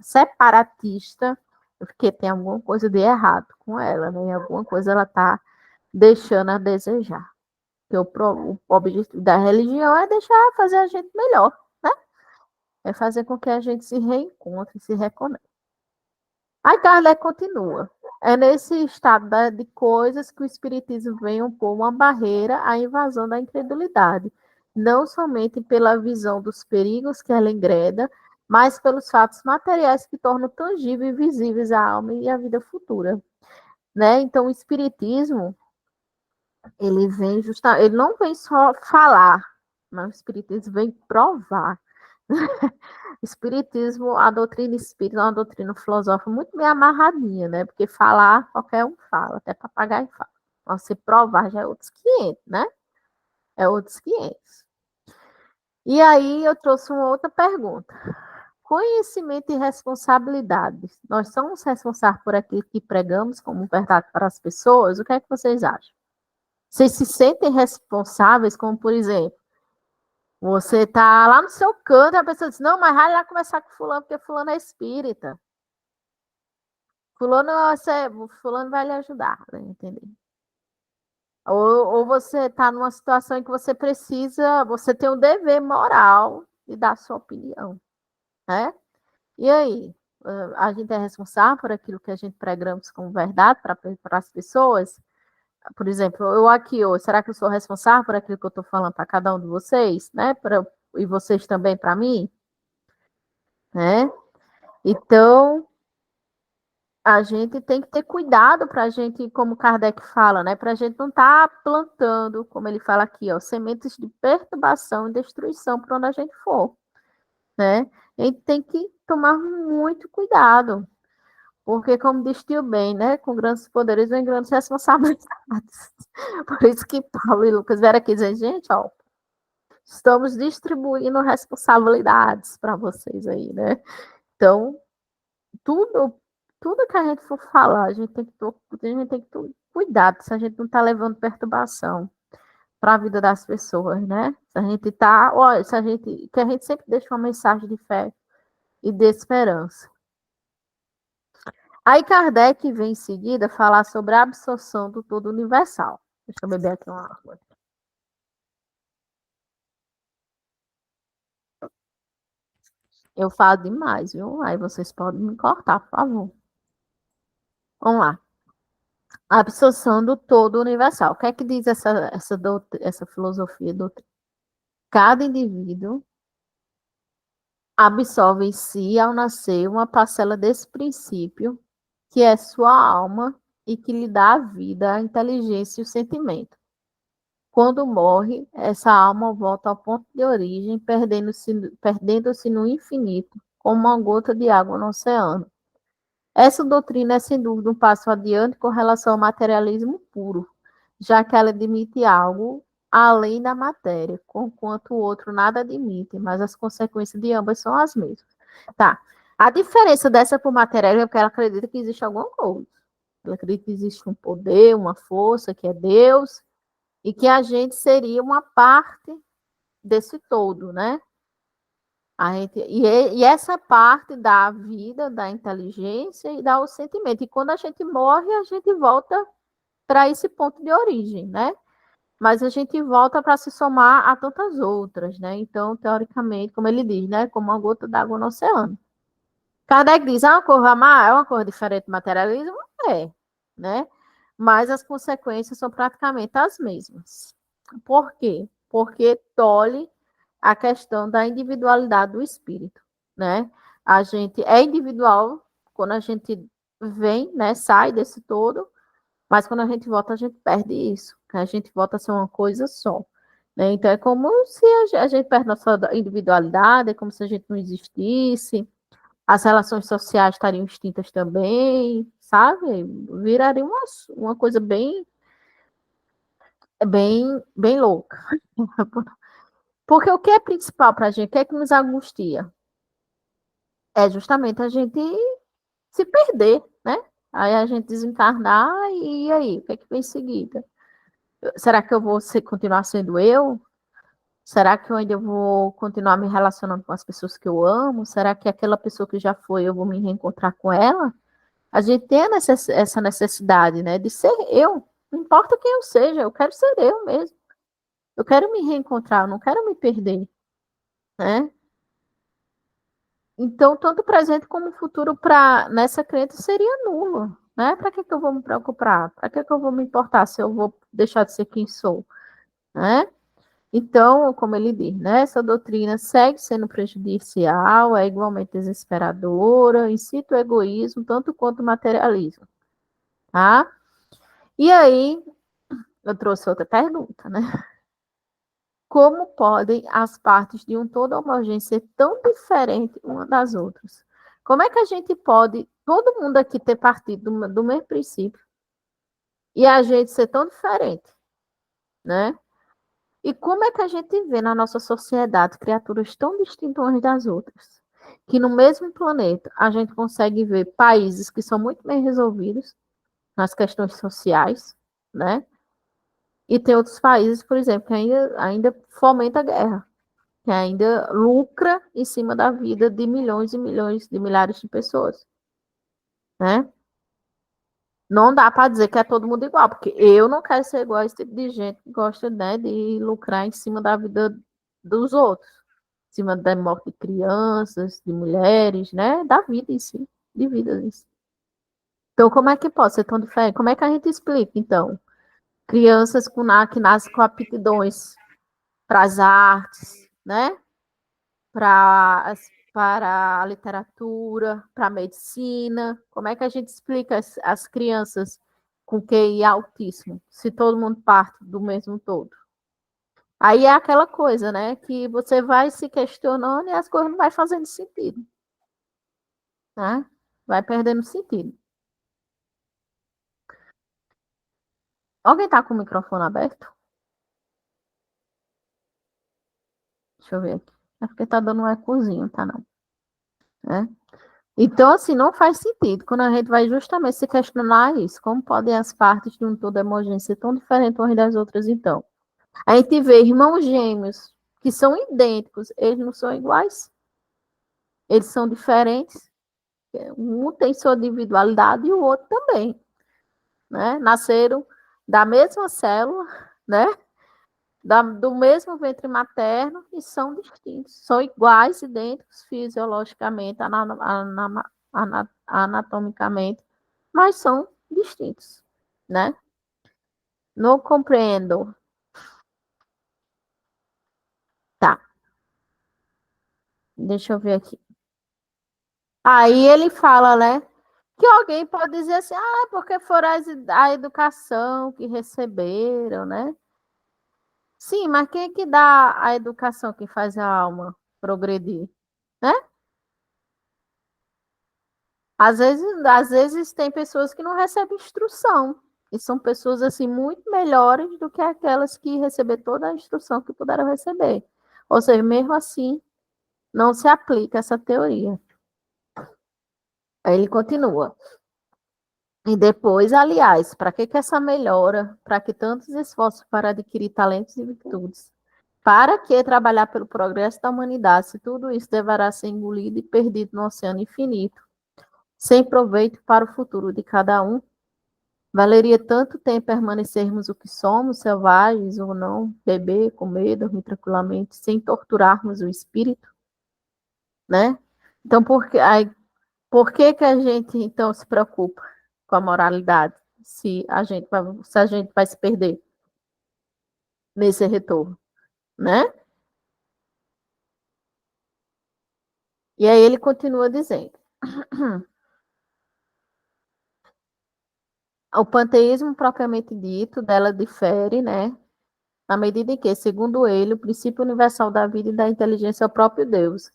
separatista, porque tem alguma coisa de errado com ela, né? Alguma coisa ela está deixando a desejar. Porque o objetivo da religião é deixar fazer a gente melhor, né? É fazer com que a gente se reencontre, se reconecte. Aí Kardec continua. É nesse estado de coisas que o Espiritismo vem impor uma barreira à invasão da incredulidade, não somente pela visão dos perigos que ela engreda, mas pelos fatos materiais que tornam tangíveis e visíveis a alma e a vida futura. Né? Então, o Espiritismo, ele não vem só falar, mas o Espiritismo vem provar. Espiritismo, a doutrina espírita é uma doutrina filosófica muito bem amarradinha, né? Porque falar, qualquer um fala, até papagaio fala. Você provar já é outros 500, né? É outros 500. E aí eu trouxe uma outra pergunta. Conhecimento e responsabilidade. Nós somos responsáveis por aquilo que pregamos como verdade para as pessoas? O que é que vocês acham? Vocês se sentem responsáveis, como por exemplo, você tá lá no seu canto e a pessoa diz, não, mas vai lá conversar com fulano, porque fulano é espírita. Fulano vai lhe ajudar, né? Entender? Ou você está numa situação em que você precisa, você tem um dever moral de dar sua opinião, né? E aí? A gente é responsável por aquilo que a gente pregamos como verdade para as pessoas? Por exemplo, eu aqui hoje, será que eu sou responsável por aquilo que eu estou falando para cada um de vocês, né? E vocês também para mim, né? Então, a gente tem que ter cuidado para a gente, como Kardec fala, né? Para a gente não estar plantando, como ele fala aqui, ó, sementes de perturbação e destruição por onde a gente for, né? A gente tem que tomar muito cuidado, porque, como diz Tio Ben, né? Com grandes poderes vem grandes responsabilidades. Por isso que Paulo e Lucas vieram aqui dizer, gente, ó, estamos distribuindo responsabilidades para vocês aí, né? Então, tudo, tudo que a gente for falar, a gente tem que ter cuidado se a gente não está levando perturbação para a vida das pessoas, né? Se a gente tá, olha, que a gente sempre deixa uma mensagem de fé e de esperança. Aí Kardec vem em seguida falar sobre a absorção do todo universal. Deixa eu beber aqui uma água. Eu falo demais, viu? Aí vocês podem me cortar, por favor. Vamos lá. A absorção do todo universal. O que é que diz essa filosofia doutrina? Cada indivíduo absorve em si, ao nascer, uma parcela desse princípio, que é sua alma, e que lhe dá a vida, a inteligência e o sentimento. Quando morre, essa alma volta ao ponto de origem, perdendo-se no infinito, como uma gota de água no oceano. Essa doutrina é, sem dúvida, um passo adiante com relação ao materialismo puro, já que ela admite algo além da matéria, conquanto o outro nada admite, mas as consequências de ambas são as mesmas. Tá. A diferença dessa para o materialismo é porque ela acredita que existe alguma coisa. Ela acredita que existe um poder, uma força, que é Deus, e que a gente seria uma parte desse todo, né? E essa parte da vida, da inteligência e dá o sentimento. E quando a gente morre, a gente volta para esse ponto de origem, né? Mas a gente volta para se somar a tantas outras, né? Então, teoricamente, como ele diz, né? Como uma gota d'água no oceano. Kardec diz, uma cor é uma cor diferente do materialismo? É, né? Mas as consequências são praticamente as mesmas. Por quê? Porque tolhe a questão da individualidade do espírito, né? A gente é individual quando a gente vem, né? Sai desse todo, mas quando a gente volta, a gente perde isso. A gente volta a ser uma coisa só. Né? Então é como se a gente perde nossa individualidade, é como se a gente não existisse, as relações sociais estariam extintas também, sabe? Viraria uma coisa bem louca. Porque o que é principal para a gente, o que é que nos angustia? É justamente a gente se perder, né? Aí a gente desencarnar e aí, o que é que vem em seguida? Será que eu vou continuar sendo eu? Será que eu ainda vou continuar me relacionando com as pessoas que eu amo? Será que aquela pessoa que já foi, eu vou me reencontrar com ela? A gente tem essa necessidade, né, de ser eu. Não importa quem eu seja, eu quero ser eu mesmo. Eu quero me reencontrar, eu não quero me perder, né? Então, tanto o presente como o futuro para nessa crença seria nulo, né? Para que eu vou me preocupar? Para que eu vou me importar se eu vou deixar de ser quem sou, né? Então, como ele diz, né, essa doutrina segue sendo prejudicial, é igualmente desesperadora, incita o egoísmo, tanto quanto o materialismo, tá? E aí, eu trouxe outra pergunta, né? Como podem as partes de um todo homogêneo ser tão diferentes uma das outras? Como é que a gente pode, todo mundo aqui ter partido do mesmo princípio, e a gente ser tão diferente, né? E como é que a gente vê na nossa sociedade criaturas tão distintas umas das outras? Que no mesmo planeta a gente consegue ver países que são muito bem resolvidos nas questões sociais, né? E tem outros países, por exemplo, que ainda fomenta a guerra, que ainda lucra em cima da vida de milhões e milhões de milhares de pessoas, né? Não dá para dizer que é todo mundo igual, porque eu não quero ser igual a esse tipo de gente que gosta, né, de lucrar em cima da vida dos outros, em cima da morte de crianças, de mulheres, né, da vida em si, de vida em si. Então, como é que pode ser tão diferente? Como é que a gente explica, então? Crianças que nascem com aptidões para as artes, né? Para para a literatura, para a medicina. Como é que a gente explica as crianças com QI altíssimo, se todo mundo parte do mesmo todo? Aí é aquela coisa, né, que você vai se questionando e as coisas não vai fazendo sentido, né? Vai perdendo sentido. Alguém está com o microfone aberto? Deixa eu ver aqui. É porque está dando um ecozinho, tá não? É. Então, assim, não faz sentido quando a gente vai justamente se questionar isso. Como podem as partes de um todo homogêneo ser tão diferentes umas das outras, então? A gente vê irmãos gêmeos que são idênticos, eles não são iguais, eles são diferentes. Um tem sua individualidade e o outro também, né? Nasceram da mesma célula, né? Do mesmo ventre materno e são distintos. São iguais, idênticos fisiologicamente, anatomicamente, mas são distintos, né? Não compreendo. Tá, deixa eu ver aqui. Aí ele fala, né? Que alguém pode dizer assim, porque foram a educação que receberam, né? Sim, mas quem é que dá a educação que faz a alma progredir, né? Às vezes tem pessoas que não recebem instrução, e são pessoas assim muito melhores do que aquelas que receberam toda a instrução que puderam receber. Ou seja, mesmo assim, não se aplica essa teoria. Aí ele continua. E depois, aliás, para que essa melhora? Para que tantos esforços para adquirir talentos e virtudes? Para que trabalhar pelo progresso da humanidade, se tudo isso deverá ser engolido e perdido no oceano infinito, sem proveito para o futuro de cada um? Valeria tanto tempo permanecermos o que somos, selvagens ou não, beber, comer, dormir tranquilamente, sem torturarmos o espírito, né? Então, por que a gente então se preocupa com a moralidade, se a gente vai se perder nesse retorno, né? E aí ele continua dizendo: o panteísmo propriamente dito dela difere, né? Na medida em que, segundo ele, o princípio universal da vida e da inteligência é o próprio Deus.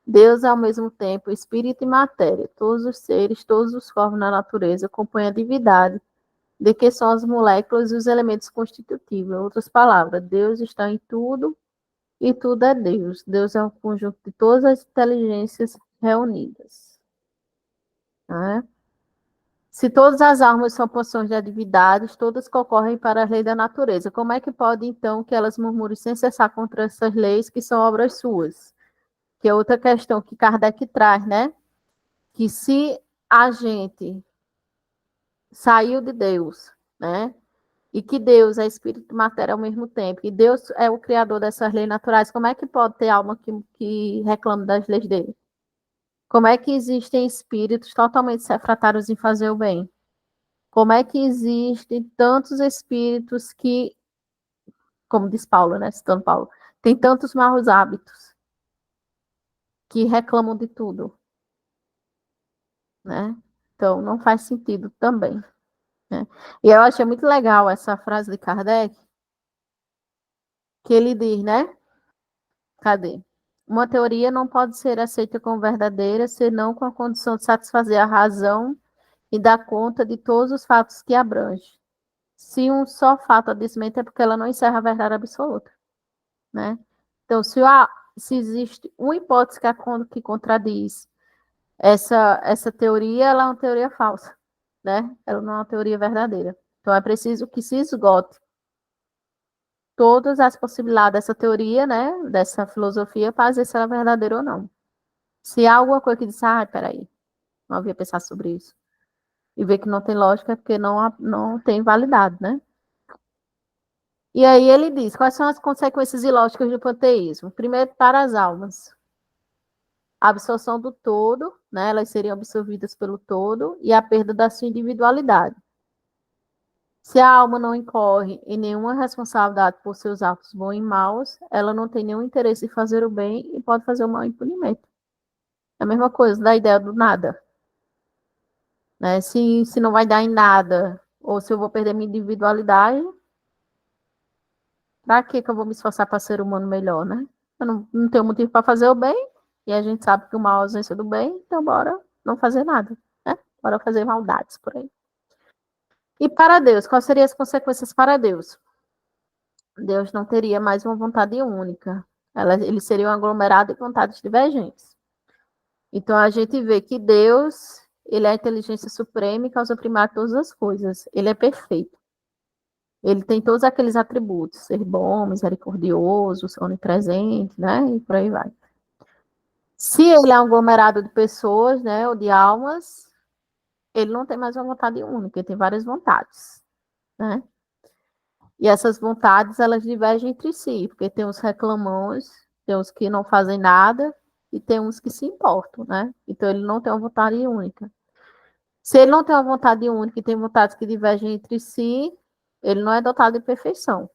Deus é ao mesmo tempo espírito e matéria. Todos os seres, todos os corpos na natureza compõem a divindade, de que são as moléculas e os elementos constitutivos. Em outras palavras, Deus está em tudo e tudo é Deus. Deus é um conjunto de todas as inteligências reunidas. Né? Se todas as almas são porções de divindades, todas concorrem para as leis da natureza. Como é que pode, então, que elas murmurem sem cessar contra essas leis que são obras suas? Que é outra questão que Kardec traz, né? Que se a gente saiu de Deus, né? E que Deus é espírito e matéria ao mesmo tempo, e Deus é o criador dessas leis naturais, como é que pode ter alma que reclama das leis dele? Como é que existem espíritos totalmente refratários em fazer o bem? Como é que existem tantos espíritos que, como diz Paulo, né? Citando Paulo, tem tantos maus hábitos que reclamam de tudo, né? Então, não faz sentido também, né? E eu achei muito legal essa frase de Kardec, que ele diz, né? Cadê? Uma teoria não pode ser aceita como verdadeira, senão com a condição de satisfazer a razão e dar conta de todos os fatos que abrange. Se um só fato a desmente, é porque ela não encerra a verdade absoluta, né? Então, se existe uma hipótese que contradiz essa teoria, ela é uma teoria falsa, né? Ela não é uma teoria verdadeira. Então, é preciso que se esgote todas as possibilidades dessa teoria, né? Dessa filosofia, para dizer se ela é verdadeira ou não. Se há alguma coisa que diz, peraí, não havia pensado sobre isso, e ver que não tem lógica, é porque não tem validade, né? E aí ele diz, quais são as consequências ilógicas do panteísmo? Primeiro, para as almas. A absorção do todo, né? Elas seriam absorvidas pelo todo, e a perda da sua individualidade. Se a alma não incorre em nenhuma responsabilidade por seus atos bons e maus, ela não tem nenhum interesse em fazer o bem e pode fazer o mal impunemente. É a mesma coisa da ideia do nada. Né? Se não vai dar em nada, ou se eu vou perder minha individualidade, para que eu vou me esforçar para ser humano melhor, né? Eu não tenho motivo para fazer o bem, e a gente sabe que o mal é a ausência do bem, então bora não fazer nada, né? Bora fazer maldades por aí. E para Deus, quais seriam as consequências para Deus? Deus não teria mais uma vontade única. Ele seria um aglomerado de vontades divergentes. Então a gente vê que Deus, ele é a inteligência suprema e causa primária de todas as coisas. Ele é perfeito. Ele tem todos aqueles atributos, ser bom, misericordioso, ser onipresente, né? E por aí vai. Se ele é um aglomerado de pessoas, né, ou de almas, ele não tem mais uma vontade única, ele tem várias vontades, né? E essas vontades, elas divergem entre si, porque tem os reclamões, tem os que não fazem nada, e tem uns que se importam, né? Então ele não tem uma vontade única. Se ele não tem uma vontade única e tem vontades que divergem entre si, ele não é dotado de perfeição,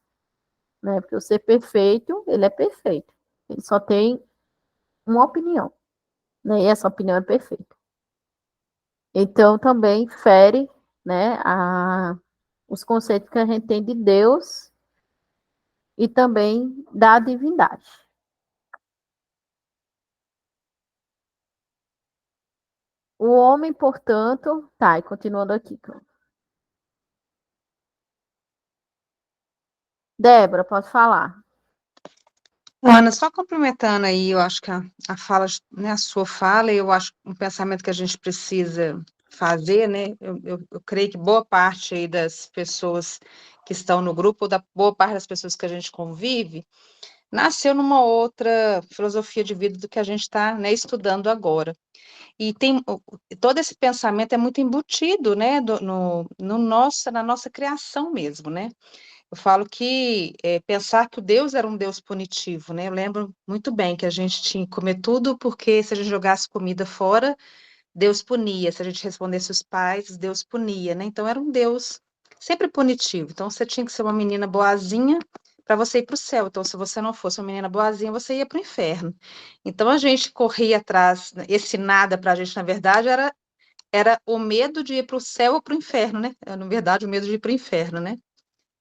né? Porque o ser perfeito, ele é perfeito. Ele só tem uma opinião, né? E essa opinião é perfeita. Então também fere, né, os conceitos que a gente tem de Deus e também da divindade. O homem, portanto, tá, e continuando aqui. Débora, pode falar. Ana, só complementando aí, eu acho que a fala, né, a sua fala, eu acho um pensamento que a gente precisa fazer, né? Eu creio que boa parte aí das pessoas que estão no grupo, ou da boa parte das pessoas que a gente convive, nasceu numa outra filosofia de vida do que a gente está, né, estudando agora. E todo esse pensamento é muito embutido, né, na nossa criação mesmo, né? Eu falo que pensar que o Deus era um Deus punitivo, né? Eu lembro muito bem que a gente tinha que comer tudo, porque se a gente jogasse comida fora, Deus punia. Se a gente respondesse os pais, Deus punia, né? Então era um Deus sempre punitivo. Então você tinha que ser uma menina boazinha para você ir para o céu. Então, se você não fosse uma menina boazinha, você ia para o inferno. Então a gente corria atrás, né? Esse nada para a gente, na verdade, era o medo de ir para o céu ou para o inferno, né? Na verdade, o medo de ir para o inferno, né?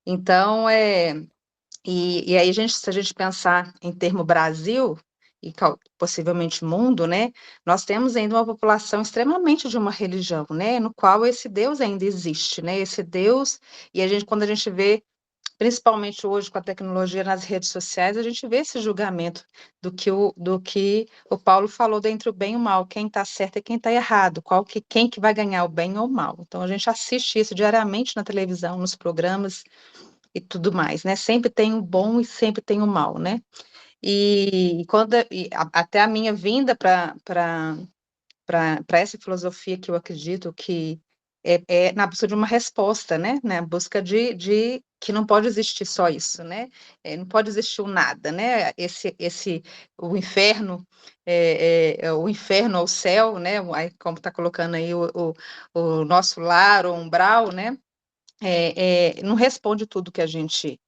Então, e aí, se a gente pensar em termo Brasil, e possivelmente mundo, né, nós temos ainda uma população extremamente de uma religião, né, no qual esse Deus ainda existe, né, esse Deus, e quando a gente vê, principalmente hoje com a tecnologia nas redes sociais, a gente vê esse julgamento do que o Paulo falou dentre o bem e o mal, quem está certo e quem está errado, quem que vai ganhar o bem ou o mal. Então, a gente assiste isso diariamente na televisão, nos programas, e tudo mais, né? Sempre tem o bom e sempre tem o mal, né? Até a minha vinda para essa filosofia que eu acredito que é na busca de uma resposta, né? Na busca de que não pode existir só isso, né? Não pode existir o nada, né? O inferno, o inferno ou o céu, né? Como está colocando aí o nosso lar, o umbral, né? Não responde tudo que a gente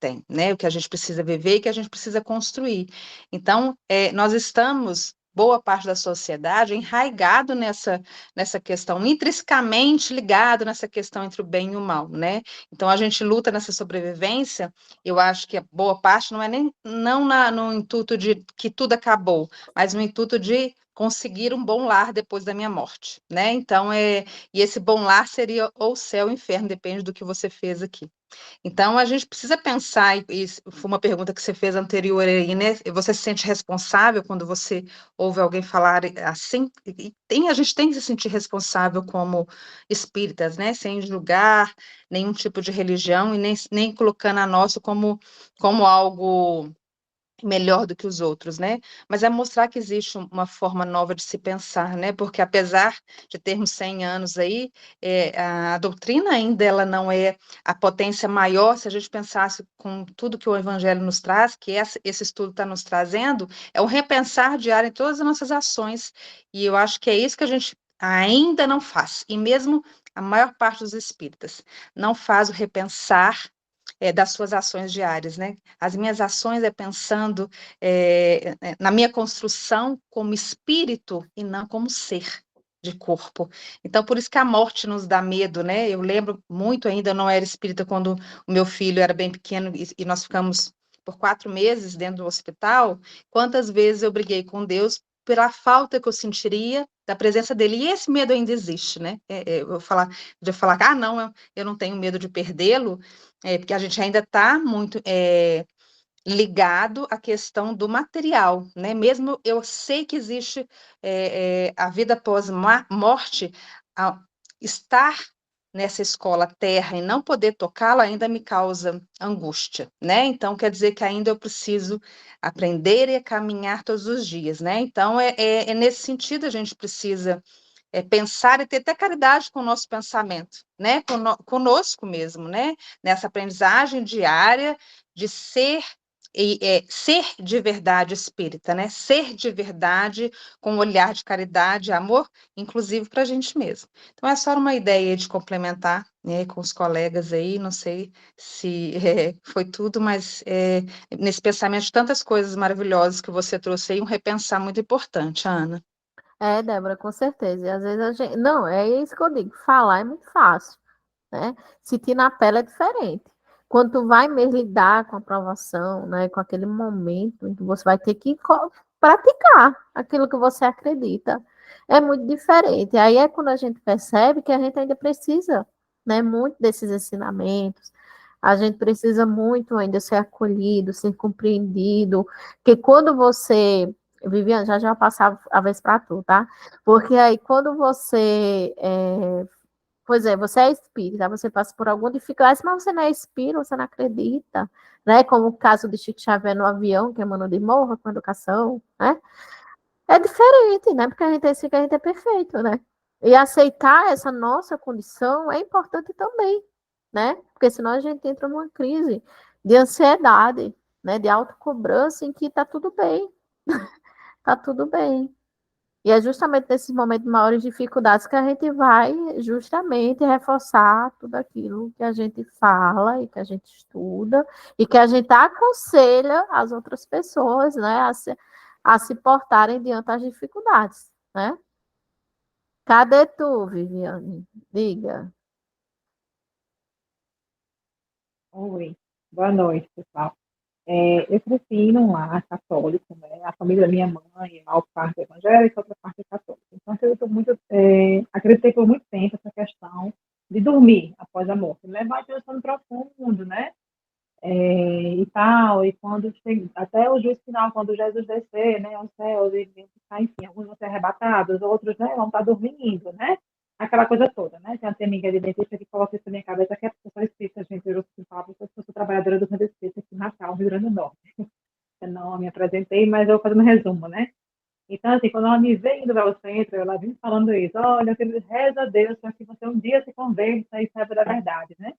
tem, né? O que a gente precisa viver e que a gente precisa construir. Então, nós estamos, boa parte da sociedade, enraigado nessa questão, intrinsecamente ligado nessa questão entre o bem e o mal, né? Então, a gente luta nessa sobrevivência, eu acho que a boa parte não é nem não no intuito de que tudo acabou, mas no intuito de conseguir um bom lar depois da minha morte, né? Então, e esse bom lar seria ou céu ou inferno, depende do que você fez aqui. Então, a gente precisa pensar, e foi uma pergunta que você fez anterior aí, né? Você se sente responsável quando você ouve alguém falar assim? A gente tem que se sentir responsável como espíritas, né? Sem julgar nenhum tipo de religião e nem colocando a nossa como algo melhor do que os outros, né? Mas é mostrar que existe uma forma nova de se pensar, né? Porque apesar de termos 100 anos aí, a doutrina ainda ela não é a potência maior, se a gente pensasse com tudo que o Evangelho nos traz, que esse estudo está nos trazendo, é um repensar diário em todas as nossas ações, e eu acho que é isso que a gente ainda não faz, e mesmo a maior parte dos espíritas não faz o repensar das suas ações diárias, né? As minhas ações pensando na minha construção como espírito e não como ser de corpo. Então, por isso que a morte nos dá medo, né? Eu lembro muito ainda, eu não era espírita quando o meu filho era bem pequeno e nós ficamos por 4 meses dentro do hospital. Quantas vezes eu briguei com Deus pela falta que eu sentiria da presença dele. E esse medo ainda existe, né? Eu vou falar, não, eu não tenho medo de perdê-lo, porque a gente ainda está muito ligado à questão do material, né? Mesmo eu sei que existe a vida após morte, estar nessa escola terra e não poder tocá-la ainda me causa angústia, né? Então quer dizer que ainda eu preciso aprender e caminhar todos os dias, né? Então nesse sentido a gente precisa pensar e ter até caridade com o nosso pensamento, né? Conosco mesmo, né? Nessa aprendizagem diária de ser de verdade espírita, né? Ser de verdade com um olhar de caridade e amor, inclusive para a gente mesmo. Então, é só uma ideia de complementar, né, com os colegas aí, não sei se foi tudo, mas nesse pensamento de tantas coisas maravilhosas que você trouxe aí, um repensar muito importante, Ana. Débora, com certeza. E às vezes a gente. Não, é isso que eu digo. Falar é muito fácil, né? Sentir na pele é diferente. quando tu vai mesmo lidar com a provação, né, com aquele momento em que você vai ter que praticar aquilo que você acredita, é muito diferente. Aí é quando a gente percebe que a gente ainda precisa, né, muito desses ensinamentos. A gente precisa muito ainda ser acolhido, ser compreendido, porque quando você, Viviane, já passava a vez para tu, tá? Porque aí quando você pois é, você é espírita, você passa por alguma dificuldade, mas você não é espírita, você não acredita, né? Como o caso de Chico Xavier no avião, que é mano de morra com educação, né? É diferente, né? Porque a gente pensa que a gente é perfeito, né? E aceitar essa nossa condição é importante também, né? Porque senão a gente entra numa crise de ansiedade, né? De autocobrança em que tá tudo bem, tá tudo bem. E é justamente nesses momentos de maiores dificuldades que a gente vai justamente reforçar tudo aquilo que a gente fala e que a gente estuda e que a gente aconselha as outras pessoas, né, a se portarem diante das dificuldades, né? Cadê tu, Viviane? Diga. Oi, boa noite, pessoal. Eu cresci num lar católico, né? A família da minha mãe, uma parte evangélica, outra parte católica. Então, acreditei por muito tempo essa questão de dormir após a morte, né? Vai ter um sono profundo, né? E tal, e quando chega, até o juízo final, quando Jesus descer, né, ao céu, e ficar, enfim, alguns vão ser arrebatados, outros, né, vão estar dormindo, né? Aquela coisa toda, né? Tem uma amiga de dentista que coloca isso na minha cabeça, que é professora espírita, gente, eu falo, eu sou trabalhadora do centro espírita aqui em Natal, Rio Grande do Norte. Eu não me apresentei, mas eu vou fazer um resumo, né? Então, assim, quando ela me vê indo para o centro, ela vem falando isso, olha, eu rezo a Deus para que você um dia se converta e saiba da verdade, né?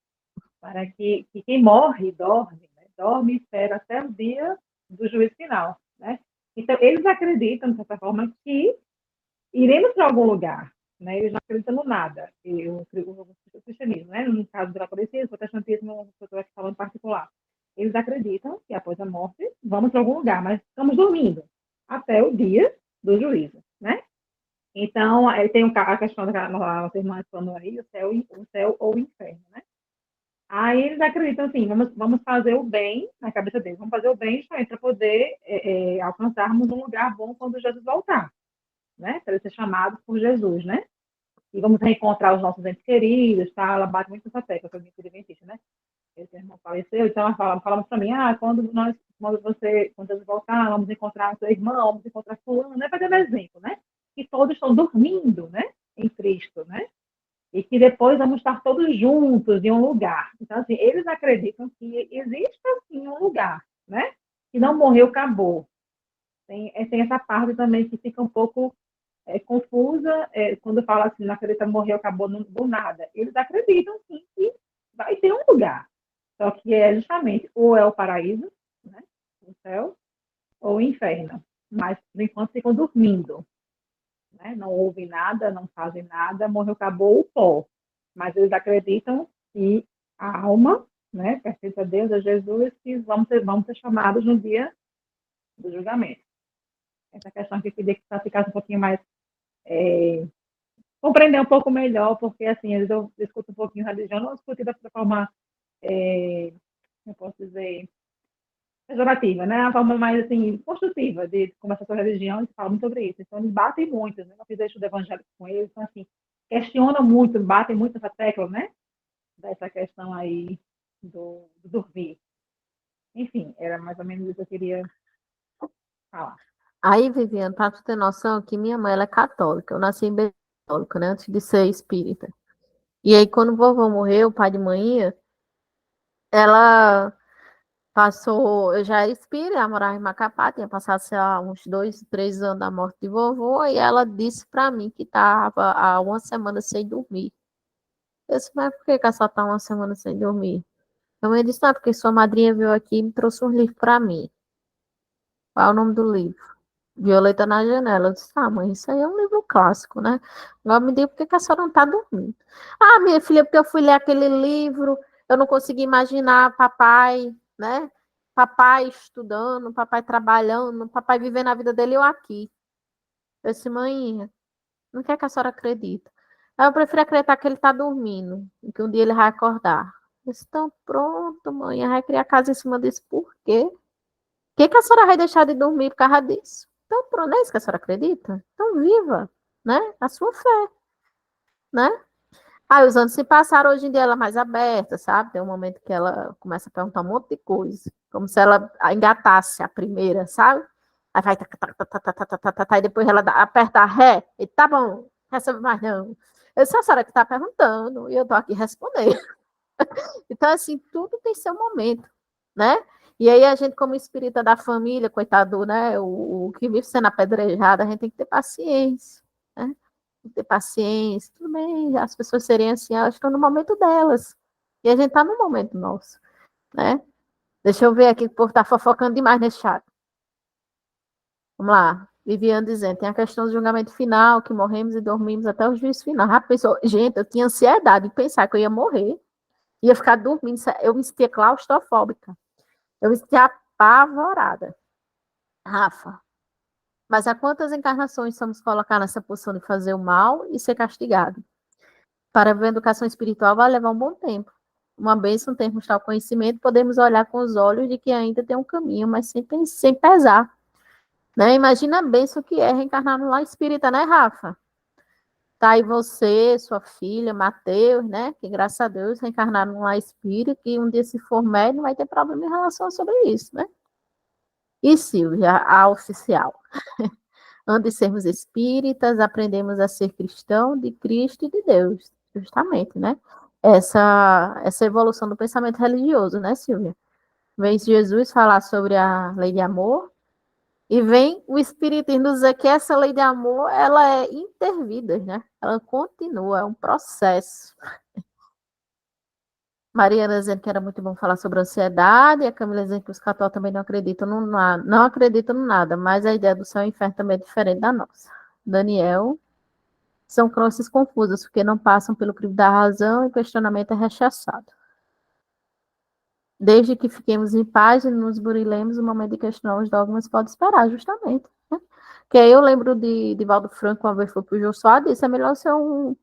Para que quem morre dorme, né? Dorme e espera até o dia do juízo final, né? Então, eles acreditam, de certa forma, que iremos para algum lugar, né? Eles não acreditam no nada. O cristianismo, né? No caso do catolicismo, o protestantismo, eu estou aqui falando em particular. Eles acreditam que após a morte vamos para algum lugar, mas estamos dormindo até o dia do juízo, né? Então, aí tem a questão da nossa irmã falando aí, o céu ou o inferno, né? Aí eles acreditam assim, vamos fazer o bem na cabeça deles, vamos fazer o bem justamente para poder alcançarmos um lugar bom quando Jesus voltar, né? Para ser chamados por Jesus, né? E vamos reencontrar os nossos entes queridos, tá? Ela bate muito essa tecla, que eu disse adventista, né? Esse irmão faleceu, então ela fala para mim, quando Jesus voltar, vamos encontrar seu irmão, vamos encontrar fulano, né? Para dar exemplo, né? Que todos estão dormindo, né? Em Cristo, né? E que depois vamos estar todos juntos em um lugar. Então, assim, eles acreditam que existe, assim, um lugar, né? Que não morreu, acabou. Tem essa parte também que fica um pouco confusa quando fala assim, não acredita, morreu, acabou do nada. Eles acreditam, sim, que vai ter um lugar. Só que é justamente, ou é o paraíso, né? O céu, ou o inferno. Mas, por enquanto, ficam dormindo, né? Não ouvem nada, não fazem nada, morreu, acabou o pó. Mas eles acreditam que a alma, né, pertence a Deus, a Jesus, que vamos ser chamados no dia do julgamento. Essa questão que eu queria que você ficasse um pouquinho mais, compreender um pouco melhor, porque, assim, eu discuto um pouquinho religião, não discuto da forma, eu posso dizer, pejorativa, né? A forma mais, assim, construtiva de conversar sobre religião e se fala muito sobre isso. Então, eles batem muito, né? Eu fiz estudo evangélico com eles, então, assim, questionam muito, batem muito essa tecla, né? Dessa questão aí do dormir. Enfim, era mais ou menos isso que eu queria falar. Aí, Viviane, para tu ter noção que minha mãe ela é católica, eu nasci em berço católico, né, antes de ser espírita. E aí, quando o vovô morreu, o pai de manhã, ela passou, eu já era espírita, ela morava em Macapá, tinha passado, sei lá, uns 2, 3 anos da morte de vovô, e ela disse para mim que estava há uma semana sem dormir. Eu disse, mas por que a senhora está uma semana sem dormir? A mãe disse, não, porque sua madrinha veio aqui e me trouxe um livro para mim. Qual é o nome do livro? Violeta na Janela. Eu disse, ah, mãe, isso aí é um livro clássico, né? Agora me diga por que a senhora não está dormindo. Ah, minha filha, porque eu fui ler aquele livro, eu não consegui imaginar papai, né? Papai estudando, papai trabalhando, papai vivendo a vida dele, eu aqui. Eu disse, mãe, não quer que a senhora acredita. Aí eu prefiro acreditar que ele está dormindo, e que um dia ele vai acordar. Eles estão pronto, mãe. Vai criar casa em cima disso. Por quê? Por que a senhora vai deixar de dormir por causa disso? Então, pronto, é isso que a senhora acredita? Então, viva, né? A sua fé, né? Aí os anos se passaram, hoje em dia ela é mais aberta, sabe? Tem um momento que ela começa a perguntar um monte de coisa, como se ela engatasse a primeira, sabe? Aí vai, e depois ela aperta a ré, e tá bom, quer saber mais não. Eu sou a senhora que tá perguntando, e eu tô aqui respondendo. Então, assim, tudo tem seu momento, né? E aí a gente, como espírita da família, coitado, né? O que vive sendo apedrejado, a gente tem que ter paciência, né? Tem que ter paciência, tudo bem, as pessoas serem assim, elas estão no momento delas. E a gente está no momento nosso, né? Deixa eu ver aqui, o povo está fofocando demais nesse chat. Vamos lá. Viviane dizendo, tem a questão do julgamento final, que morremos e dormimos até o juízo final. Já pensou? Gente, eu tinha ansiedade de pensar que eu ia morrer, ia ficar dormindo, eu me sentia claustrofóbica, eu me sentia apavorada. Rafa, mas há quantas encarnações somos colocar nessa posição de fazer o mal e ser castigado? Para a educação espiritual vai levar um bom tempo. Uma bênção termos tal conhecimento, podemos olhar com os olhos de que ainda tem um caminho, mas sem pesar. Né? Imagina a bênção que é reencarnar no lar espírita, né, Rafa? Tá aí você, sua filha, Mateus, né? Que graças a Deus reencarnaram no lar espírita, que um dia se for médico não vai ter problema em relação sobre isso, né? E Silvia, a oficial. Antes de sermos espíritas, aprendemos a ser cristão de Cristo e de Deus, justamente, né? Essa evolução do pensamento religioso, né, Silvia? Vem Jesus falar sobre a lei de amor e vem o Espiritismo dizer que essa lei de amor, ela é intervida, né? Ela continua, é um processo. Mariana dizendo que era muito bom falar sobre ansiedade, e a Camila dizendo que os católicos também não acreditam no nada, não acreditam no nada, mas a ideia do céu e inferno também é diferente da nossa. Daniel, são crenças confusas, porque não passam pelo crivo da razão e o questionamento é rechaçado. Desde que fiquemos em paz e nos burilemos, o momento de questionar os dogmas pode esperar, justamente. Né? Que aí eu lembro de Valdo Franco, uma vez foi para o Jô Soares, disse, é melhor ser um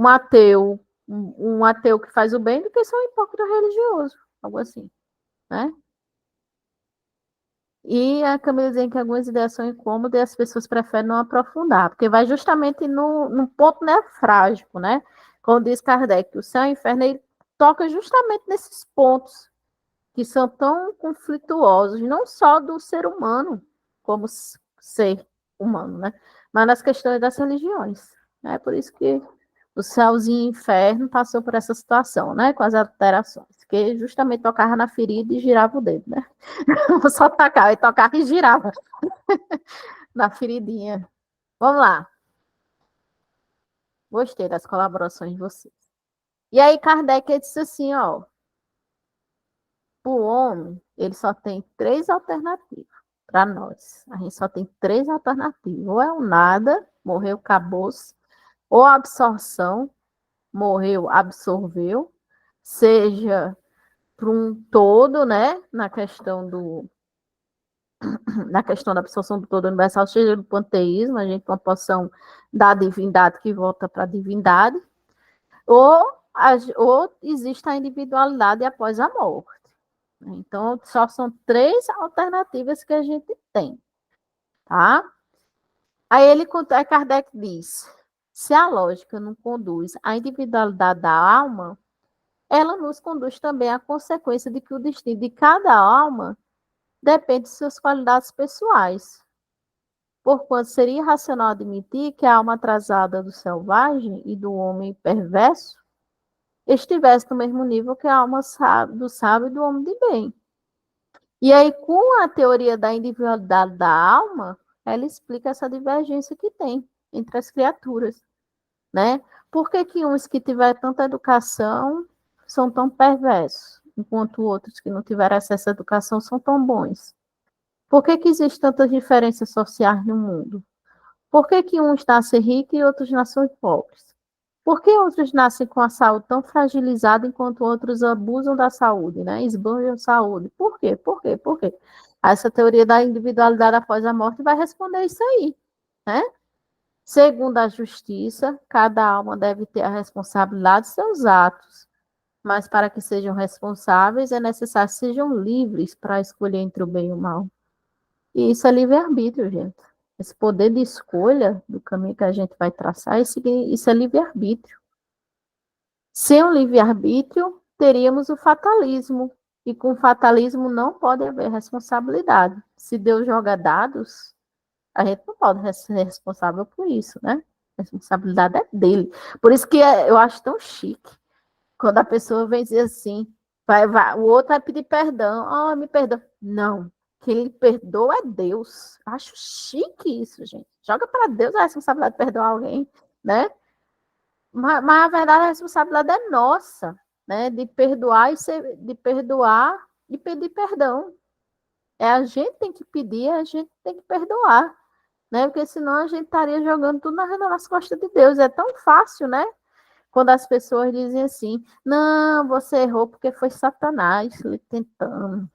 ateu, um ateu que faz o bem do que ser um hipócrita religioso, algo assim, né? E a Camila dizendo que algumas ideias são incômodas e as pessoas preferem não aprofundar, porque vai justamente no ponto nefrágico, né? Como diz Kardec, o céu e o inferno, ele toca justamente nesses pontos que são tão conflituosos, não só do ser humano, como ser humano, né? Mas nas questões das religiões. É por isso que o céuzinho e o inferno passou por essa situação, né? Com as alterações, que justamente tocava na ferida e girava o dedo, né? Só tocava, e tocava e girava na feridinha. Vamos lá. Gostei das colaborações de vocês. E aí Kardec disse assim, ó, o homem, ele só tem 3 alternativas para nós. A gente só tem 3 alternativas. Ou é o nada, morreu, acabou-se. Ou a absorção, morreu, absorveu. Seja para um todo, né? Na questão da absorção do todo universal, seja do panteísmo, a gente tem uma porção da divindade que volta para a divindade. Ou existe a individualidade após a morte. Então, só são 3 alternativas que a gente tem, tá? Aí Kardec diz, se a lógica não conduz à individualidade da alma, ela nos conduz também à consequência de que o destino de cada alma depende de suas qualidades pessoais. Porquanto seria irracional admitir que a alma atrasada do selvagem e do homem perverso estivesse no mesmo nível que a alma do sábio e do homem de bem. E aí, com a teoria da individualidade da alma, ela explica essa divergência que tem entre as criaturas, né? Por que que uns que tiveram tanta educação são tão perversos, enquanto outros que não tiveram acesso à educação são tão bons? Por que que existem tantas diferenças sociais no mundo? Por que que uns nascem ricos e outros nascem pobres? Por que outros nascem com a saúde tão fragilizada enquanto outros abusam da saúde, né? Esbanjam a saúde. Por quê? Por quê? Por quê? Essa teoria da individualidade após a morte vai responder isso aí, né? Segundo a justiça, cada alma deve ter a responsabilidade de seus atos. mas para que sejam responsáveis é necessário que sejam livres para escolher entre o bem e o mal. E isso é livre-arbítrio, gente. Esse poder de escolha do caminho que a gente vai traçar, isso é livre-arbítrio. Sem o livre-arbítrio, teríamos o fatalismo. E com o fatalismo não pode haver responsabilidade. Se Deus joga dados, a gente não pode ser responsável por isso, né? A responsabilidade é dele. Por isso que eu acho tão chique quando a pessoa vem dizer assim, o outro vai pedir perdão. Oh, me perdoa. Não. Quem lhe perdoa é Deus. Acho chique isso, gente. Joga para Deus a responsabilidade de perdoar alguém, né? Mas a verdade, a responsabilidade é nossa, né? De perdoar e pedir perdão. A gente tem que pedir, a gente tem que perdoar, né? Porque senão a gente estaria jogando tudo nas costas de Deus. É tão fácil, né? Quando as pessoas dizem assim, não, você errou porque foi Satanás lhe tentando.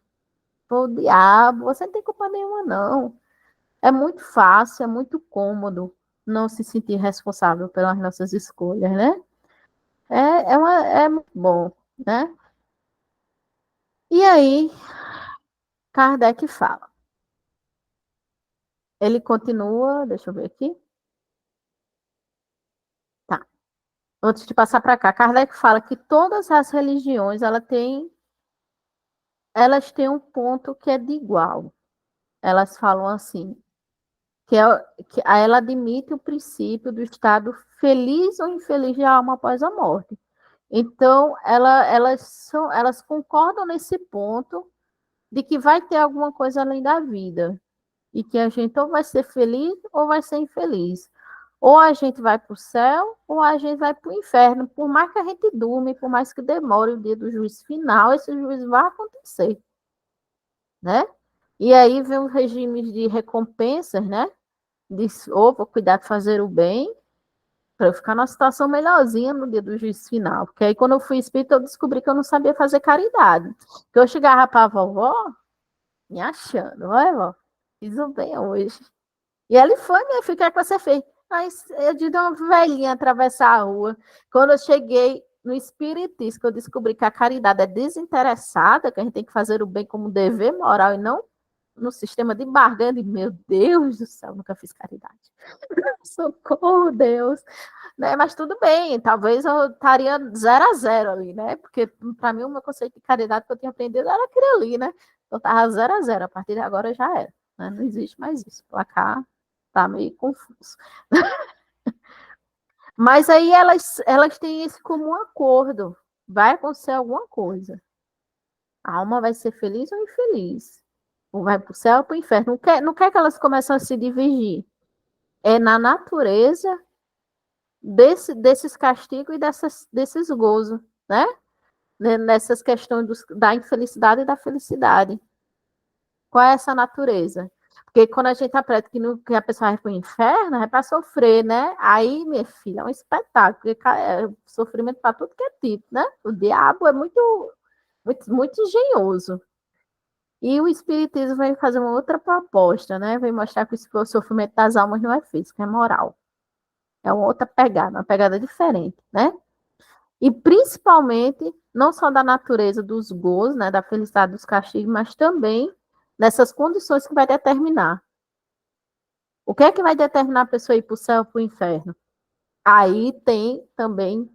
Foi o diabo, você não tem culpa nenhuma, não. É muito fácil, é muito cômodo não se sentir responsável pelas nossas escolhas, né? É muito bom, né? E aí, Kardec fala. Ele continua, deixa eu ver aqui. Tá. Antes de passar para cá, Kardec fala que todas as religiões, elas têm um ponto que é de igual. Elas falam assim, que ela admite o princípio do estado feliz ou infeliz da alma após a morte. Então, elas concordam nesse ponto de que vai ter alguma coisa além da vida. E que a gente ou vai ser feliz ou vai ser infeliz. Ou a gente vai para o céu ou a gente vai para o inferno. Por mais que a gente durma, por mais que demore o dia do juízo final, esse juízo vai acontecer. Né? E aí vem os regimes de recompensas, né? Vou cuidar de fazer o bem, para eu ficar numa situação melhorzinha no dia do juízo final. Porque aí, quando eu fui espírita, eu descobri que eu não sabia fazer caridade. Que eu chegava para a vovó, me achando, olha, vó, fiz o bem hoje. E ele foi, minha filha, o que é que você fez? Aí eu de uma velhinha atravessar a rua. Quando eu cheguei no espiritismo, que eu descobri que a caridade é desinteressada, que a gente tem que fazer o bem como dever moral e não no sistema de barganha. Meu Deus do céu, nunca fiz caridade. Socorro, Deus. Né? Mas tudo bem, talvez eu estaria 0-0 ali, né? Porque para mim o meu conceito de caridade que eu tinha aprendido era aquele ali, né? Eu estava 0-0, a partir de agora já era. Né? Não existe mais isso. O placar tá meio confuso. Mas aí elas têm esse comum acordo. Vai acontecer alguma coisa. A alma vai ser feliz ou infeliz. Ou vai para o céu ou para o inferno. Não quer que elas comecem a se dividir. É na natureza desses castigos e desses gozos, né? Nessas questões da infelicidade e da felicidade. Qual é essa natureza? Porque quando a gente aprende que a pessoa vai para o inferno, é para sofrer, né? Aí, minha filha, é um espetáculo, porque é sofrimento para tudo que é tipo, né? O diabo é muito, muito, muito engenhoso. E o Espiritismo vem fazer uma outra proposta, né? Vem mostrar que o sofrimento das almas não é físico, é moral. É uma pegada diferente, né? E principalmente, não só da natureza dos gozos, né? Da felicidade dos castigos, mas também dessas condições que vai determinar. O que é que vai determinar a pessoa ir para o céu ou para o inferno? Aí tem também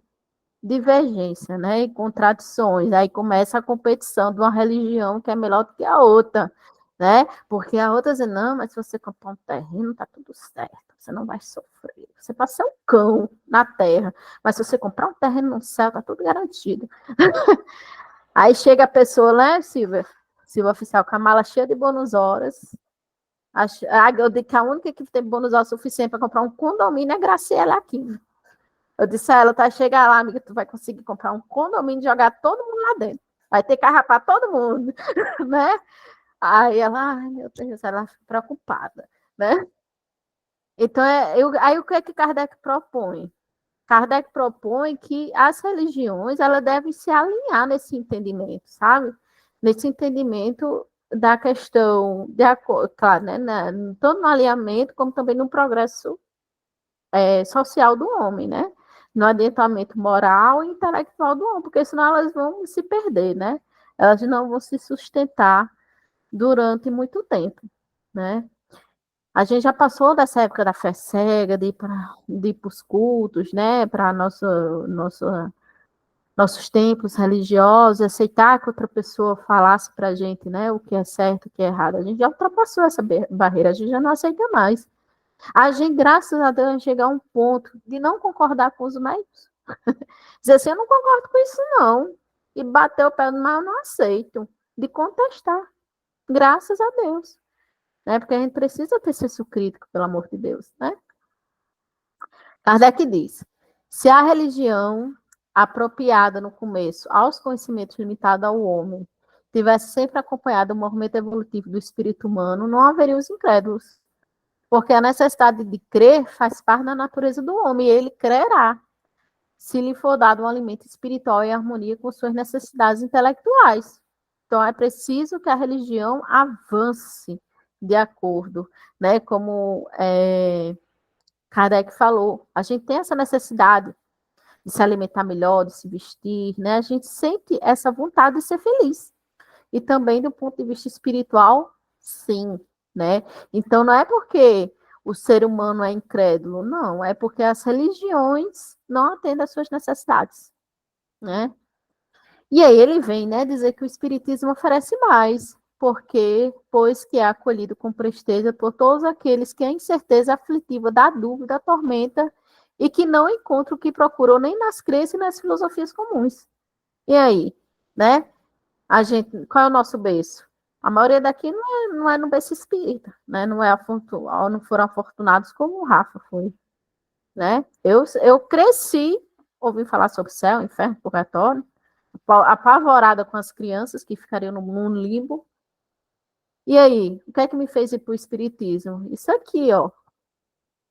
divergência, né? E contradições. Aí começa a competição de uma religião que é melhor do que a outra, né? Porque a outra diz, não, mas se você comprar um terreno, tá tudo certo, você não vai sofrer. Você pode ser um cão na terra, mas se você comprar um terreno no céu, tá tudo garantido. Aí chega a pessoa, né, Silvia Oficial, com a mala cheia de bônus horas. Eu digo que a única que tem bônus horas suficiente para comprar um condomínio é Graciela aqui. Eu disse a ela, tá, chega lá, amiga, tu vai conseguir comprar um condomínio e jogar todo mundo lá dentro. Vai ter que arrapar todo mundo, né? Aí ela, ai, meu Deus, ela fica preocupada, né? Então, aí o que é que Kardec propõe? Kardec propõe que as religiões, elas devem se alinhar nesse entendimento, sabe? Nesse entendimento da questão, claro, né? Tanto no alinhamento, como também no progresso social do homem, né? no adiantamento moral e intelectual do homem, porque senão elas vão se perder, né? Elas não vão se sustentar durante muito tempo, né? A gente já passou dessa época da fé cega, de ir para os cultos, né? Para nossos templos religiosos, aceitar que outra pessoa falasse para a gente, né? O que é certo, o que é errado. A gente já ultrapassou essa barreira, a gente já não aceita mais. A gente, graças a Deus, chegar a um ponto de não concordar com os médicos. Dizer assim, eu não concordo com isso, não. E bater o pé no mar, eu não aceito. De contestar. Graças a Deus. Né? Porque a gente precisa ter senso crítico, pelo amor de Deus. Né? Kardec diz, se a religião apropriada no começo aos conhecimentos limitados ao homem tivesse sempre acompanhado o movimento evolutivo do espírito humano, não haveria os incrédulos. Porque a necessidade de crer faz parte da natureza do homem, e ele crerá, se lhe for dado um alimento espiritual em harmonia com suas necessidades intelectuais. Então, é preciso que a religião avance de acordo, né? Como Kardec falou, a gente tem essa necessidade de se alimentar melhor, de se vestir, né? A gente sente essa vontade de ser feliz. E também do ponto de vista espiritual, sim, né? Então não é porque o ser humano é incrédulo, não, é porque as religiões não atendem às suas necessidades, né? E aí ele vem, né, dizer que o espiritismo oferece mais, porque pois que é acolhido com presteza por todos aqueles que a incerteza aflitiva da dúvida atormenta e que não encontram o que procuram nem nas crenças e nas filosofias comuns. E aí, né? A gente, qual é o nosso berço? A maioria daqui não é no berço espírita, né? Não foram afortunados como o Rafa foi, né? Eu cresci, ouvi falar sobre céu, inferno, purgatório, apavorada com as crianças que ficariam no limbo. E aí, o que é que me fez ir para o espiritismo? Isso aqui, ó.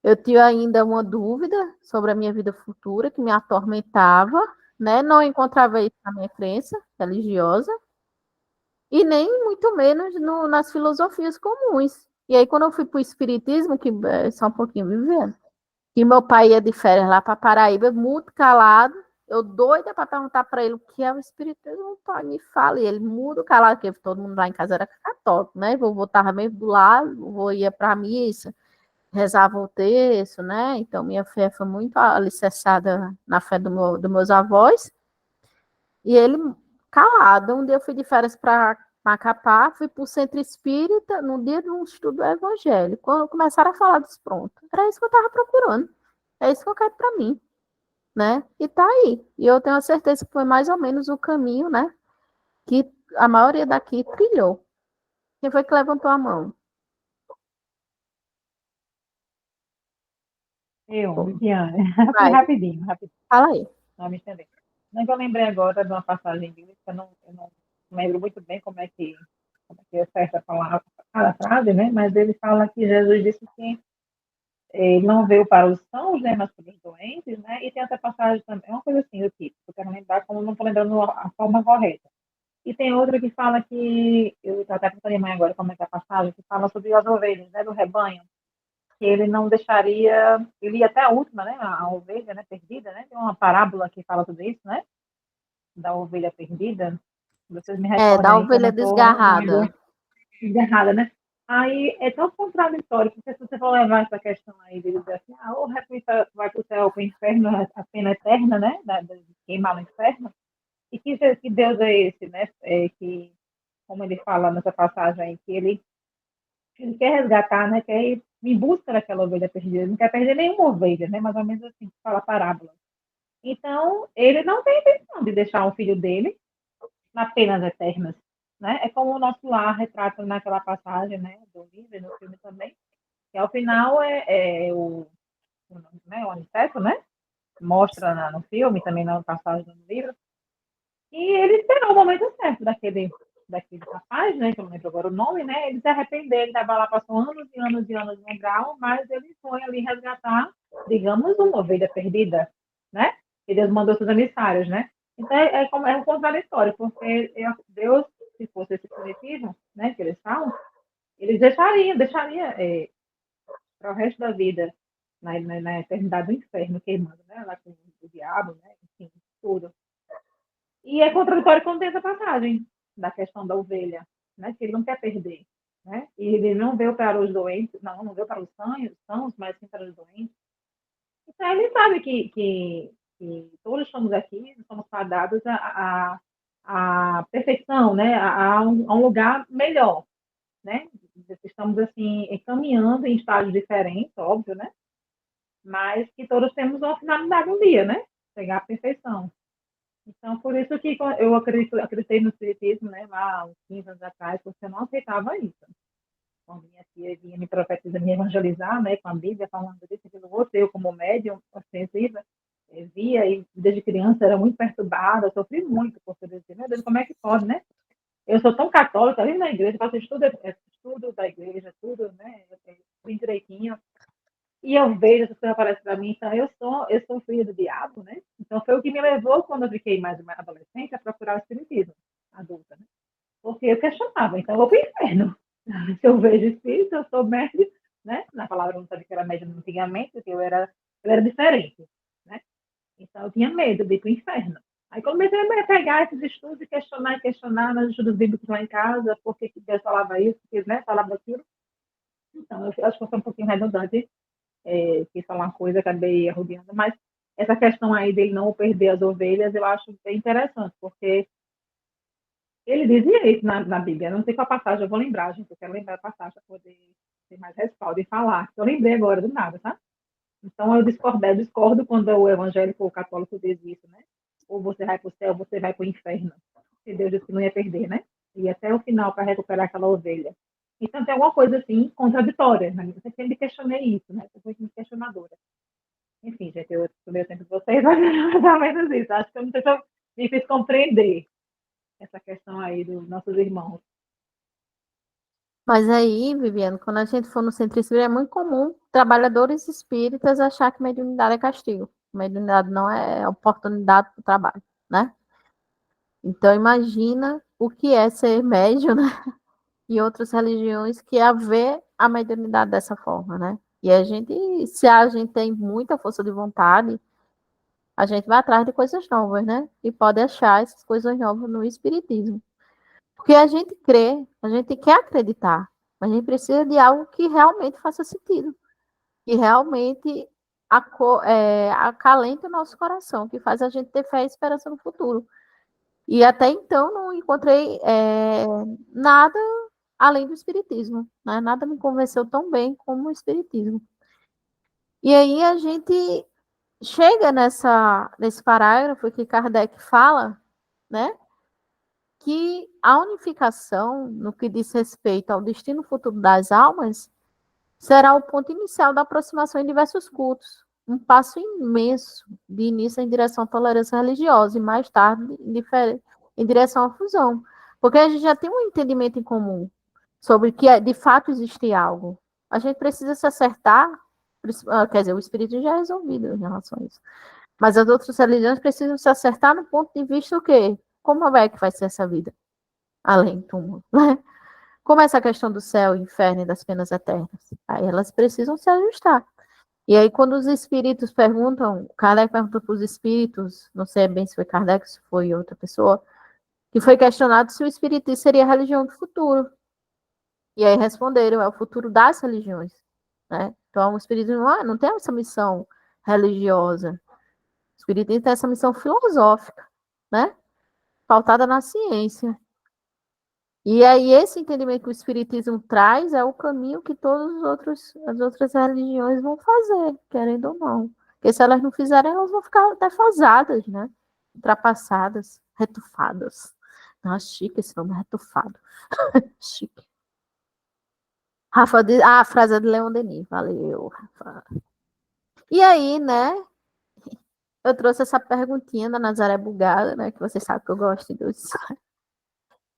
Eu tinha ainda uma dúvida sobre a minha vida futura que me atormentava, né? Não encontrava isso na minha crença religiosa. E nem muito menos nas filosofias comuns. E aí, quando eu fui para o Espiritismo, que só um pouquinho vivendo, que meu pai ia de férias lá para Paraíba, muito calado, eu doida para perguntar para ele o que é o Espiritismo, pai, me fala. E ele muito calado, porque todo mundo lá em casa era católico, né? Vovô estava meio do lado, vovô ia para a missa, rezava o texto, né? Então, minha fé foi muito alicerçada na fé dos meus avós. E ele calado. Um dia eu fui de férias para Macapá, fui para o centro espírita, no dia de um estudo evangélico. Quando começaram a falar dos prontos, era isso que eu estava procurando. É isso que eu quero para mim, né? E tá aí. E eu tenho a certeza que foi mais ou menos o caminho, né? Que a maioria daqui trilhou. Quem foi que levantou a mão? Viviane, foi Vai, rapidinho. fala aí. Não me entender. Não que eu lembrei agora de uma passagem bíblica, eu não lembro muito bem como é que é certa a frase, né? Mas ele fala que Jesus disse que ele não veio para os sãos, né? Mas para os doentes, né? E tem outra passagem também, é uma coisa assim, do tipo, eu quero lembrar como não estou lembrando a forma correta. E tem outra que fala que, eu estou até perguntando a minha mãe agora como é que é a passagem, que fala sobre as ovelhas, né? Do rebanho, que ele não deixaria, ele ia até a última, né, a ovelha, né, perdida, né, tem uma parábola que fala sobre isso, né, da ovelha perdida, vocês me É, recordem da aí que eu não ovelha estou, não desgarrada. lembro, errada, né, aí é tão contraditório, porque se você for levar essa questão aí de dizer assim, ou vai para o céu, para o inferno, a pena eterna, né, de queimar no inferno, e que Deus é esse, né, que, como ele fala nessa passagem aí, que ele quer resgatar, né, quer ir em busca daquela ovelha perdida, ele não quer perder nenhuma ovelha, né, mais ou menos assim, que fala a parábola. Então, ele não tem intenção de deixar o filho dele nas penas eternas, né, é como o nosso lar retrata naquela passagem, né, do livro e no filme também, que ao final o Aniceto, né, mostra no filme, também na passagem do livro, e ele esperou o momento certo daquele rapaz, né, que eu não lembro agora o nome, né, ele se arrependeu, ele estava lá, passou anos e anos e anos no grau, mas ele foi ali resgatar, digamos, uma ovelha perdida, né, e Deus mandou seus emissários, né, então é um contraditório, porque Deus, se fosse esse positivo, né, que eles falam, eles deixaria para o resto da vida, na eternidade do inferno, queimando, né, lá com do diabo, né? Enfim, tudo. E é contraditório quando tem essa passagem da questão da ovelha, né? Que ele não quer perder, né? E ele não veio para os doentes, não veio para os sãos, mas sim para os doentes. Então ele sabe que todos estamos aqui, somos fadados à perfeição, né? A um lugar melhor, né? Estamos assim caminhando em estágios diferentes, óbvio, né? Mas que todos temos uma finalidade um dia, né? Chegar à perfeição. Então, por isso que eu acreditei no espiritismo, né, lá uns 15 anos atrás, porque eu não aceitava isso. Quando minha tia vinha me profetizar, me evangelizar, né, com a Bíblia, falando disso, aquilo outro, eu como médium, sensível, via e desde criança era muito perturbada, sofri muito, porque eu dizia, meu Deus, como é que pode, né? Eu sou tão católica, ali na igreja, faço estudo da igreja, tudo, né, bem direitinho, e eu vejo essas coisas aparecem para mim, então eu sou filha do diabo, né? Então foi o que me levou, quando eu fiquei mais adolescente, a procurar o espiritismo, adulta, né? Porque eu questionava, então eu vou para o inferno. Se eu vejo espírito, eu sou médium, né? Na palavra eu não sabia que era médium antigamente, porque eu era diferente, né? Então eu tinha medo de ir para o inferno. Aí comecei a pegar esses estudos e questionar nos estudos bíblicos lá em casa, por que Deus falava isso, porque, né, falava aquilo. Então, eu acho que eu sou um pouquinho redundante, quis falar uma coisa, acabei arrodeando, mas essa questão aí dele não perder as ovelhas, eu acho bem interessante, porque ele dizia isso na Bíblia, não sei qual passagem, eu vou lembrar, gente, eu quero lembrar a passagem para poder ter mais respaldo e falar, eu lembrei agora do nada, tá? Então, eu discordo quando o evangélico ou o católico diz isso, né? Ou você vai para o céu, ou você vai para o inferno. E Deus disse que não ia perder, né? E até o final para recuperar aquela ovelha. Então, tem alguma coisa assim contraditória. Né? Eu sempre questionei isso, né? Eu fui muito questionadora. Enfim, gente, eu tomei o tempo de vocês, mas é mais ou menos isso. Acho que eu não sei se eu me fiz compreender essa questão aí dos nossos irmãos. Mas aí, Viviane, quando a gente for no centro espírita, é muito comum trabalhadores espíritas achar que mediunidade é castigo. Mediunidade não é oportunidade para o trabalho, né? Então, imagina o que é ser médium, né? E outras religiões que é ver a mediunidade dessa forma, né? E a gente, se a gente tem muita força de vontade, a gente vai atrás de coisas novas, né? E pode achar essas coisas novas no espiritismo. Porque a gente crê, a gente quer acreditar, mas a gente precisa de algo que realmente faça sentido, que realmente acalente o nosso coração, que faz a gente ter fé e esperança no futuro. E até então não encontrei nada além do espiritismo, né? Nada me convenceu tão bem como o espiritismo. E aí a gente chega nesse parágrafo que Kardec fala, né? Que a unificação, no que diz respeito ao destino futuro das almas, será o ponto inicial da aproximação em diversos cultos, um passo imenso de início em direção à tolerância religiosa e mais tarde em direção à fusão, porque a gente já tem um entendimento em comum sobre que de fato existe algo. A gente precisa se acertar, quer dizer, o espírito já é resolvido em relação a isso. Mas as outras religiões precisam se acertar no ponto de vista o quê? Como é que vai ser essa vida? Além do túmulo, né? Como essa questão do céu, inferno e das penas eternas. Aí elas precisam se ajustar. E aí, quando os espíritos perguntam, Kardec perguntou para os espíritos, não sei bem se foi Kardec, se foi outra pessoa, que foi questionado se o espiritismo seria a religião do futuro. E aí responderam, é o futuro das religiões. Né? Então, o espiritismo não tem essa missão religiosa. O espiritismo tem essa missão filosófica, né? Pautada na ciência. E aí, esse entendimento que o Espiritismo traz é o caminho que as outras religiões vão fazer, querendo ou não. Porque se elas não fizerem, elas vão ficar defasadas, né? Ultrapassadas, retufadas. Nossa, chique esse nome, retufado. Chique. Rafa diz, a frase é de Leon Denis. Valeu, Rafa. E aí, né? Eu trouxe essa perguntinha da Nazaré Bugada, né? Que você sabe que eu gosto disso.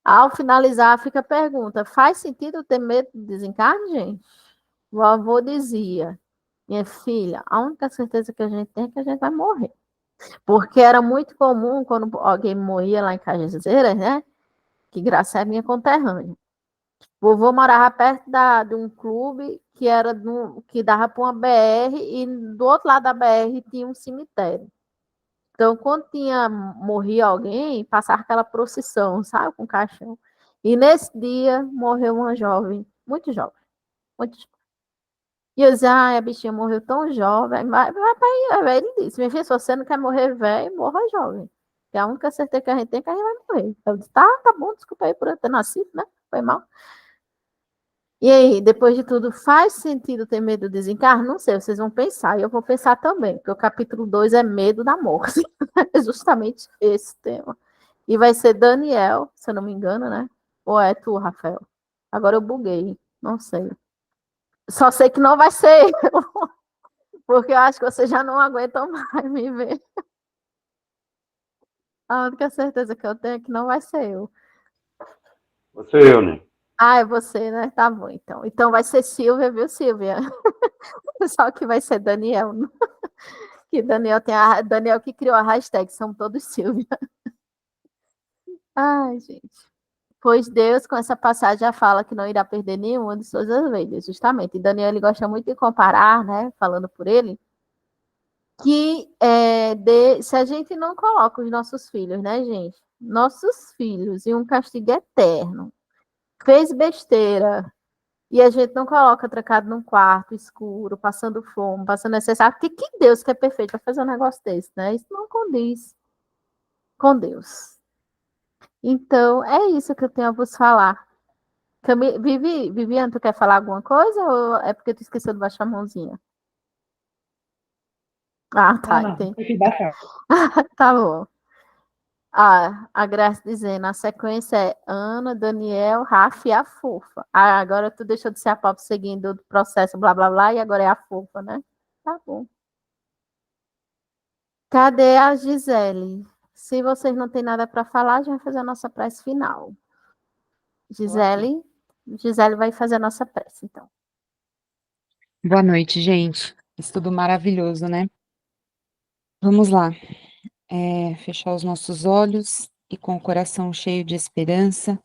Ao finalizar, fica a pergunta: faz sentido ter medo do desencarne, gente? O avô dizia: minha filha, a única certeza que a gente tem é que a gente vai morrer. Porque era muito comum quando alguém morria lá em Cajazeiras, né? Que Graça é minha conterrânea. O vovô morava perto de um clube que dava para uma BR e do outro lado da BR tinha um cemitério. Então, quando morria alguém, passava aquela procissão, sabe, com caixão. E nesse dia morreu uma jovem, muito jovem, muito jovem. E eu dizia, a bichinha morreu tão jovem, vai para aí. Ele disse, minha filha, se você não quer morrer velho, morra jovem. Que a única certeza que a gente tem é que a gente vai morrer. Eu disse, tá bom, desculpa aí por eu ter nascido, né? Foi mal. E aí, depois de tudo, faz sentido ter medo do desencarno? Não sei, vocês vão pensar, e eu vou pensar também, porque o capítulo 2 é medo da morte. É justamente esse tema. E vai ser Daniel, se eu não me engano, né? Ou é tu, Rafael? Agora eu buguei, não sei. Só sei que não vai ser eu, porque eu acho que vocês já não aguentam mais me ver. A única certeza que eu tenho é que não vai ser eu. Você eu, né? Ah, é você, né? Tá bom, então. Então vai ser Silvia, viu, Silvia? Só que vai ser Daniel. Que Daniel Daniel que criou a hashtag, são todos Silvia. Ai, gente. Pois Deus, com essa passagem, já fala que não irá perder nenhuma de suas ovelhas, justamente. E Daniel, ele gosta muito de comparar, né? Falando por ele, que se a gente não coloca os nossos filhos, né, gente? Nossos filhos em um castigo eterno, fez besteira, e a gente não coloca trancado num quarto escuro, passando fome, passando necessidade, porque que Deus que é perfeito vai fazer um negócio desse, né? Isso não condiz com Deus. Então, é isso que eu tenho a vos falar. Viviane, tu quer falar alguma coisa ou é porque tu esqueceu de baixar a mãozinha? Ah, tá, Não, entendi. tem que baixar. Tá bom. Ah, a Graça dizendo, a sequência é Ana, Daniel, Rafa e a Fofa. Ah, agora tu deixou de ser a Pop seguindo o processo, blá, blá, blá, e agora é a Fofa, né? Tá bom. Cadê a Gisele? Se vocês não têm nada para falar, a gente vai fazer a nossa prece final. Gisele vai fazer a nossa prece, então. Boa noite, gente. Estudo maravilhoso, né? Vamos lá. Fechar os nossos olhos e com o coração cheio de esperança,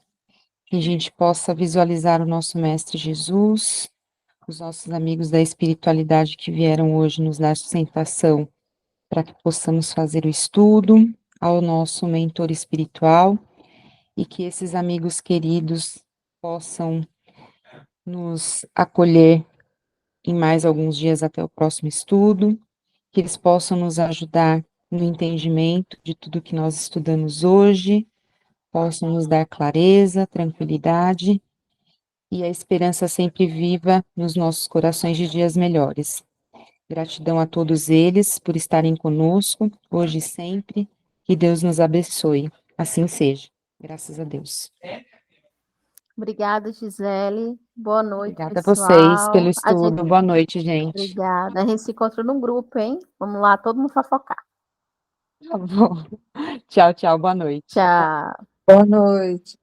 que a gente possa visualizar o nosso Mestre Jesus, os nossos amigos da espiritualidade que vieram hoje nos dar sustentação para que possamos fazer o estudo, ao nosso mentor espiritual e que esses amigos queridos possam nos acolher em mais alguns dias até o próximo estudo, que eles possam nos ajudar no entendimento de tudo que nós estudamos hoje, possam nos dar clareza, tranquilidade e a esperança sempre viva nos nossos corações de dias melhores. Gratidão a todos eles por estarem conosco, hoje e sempre, que Deus nos abençoe. Assim seja. Graças a Deus. Obrigada, Gisele. Boa noite, Obrigada a vocês pelo pessoal. estudo. Boa noite, gente. Obrigada. A gente se encontra num grupo, hein? Vamos lá, todo mundo fofocar. Tá bom. Tchau, tchau. Boa noite. Tchau. Boa noite.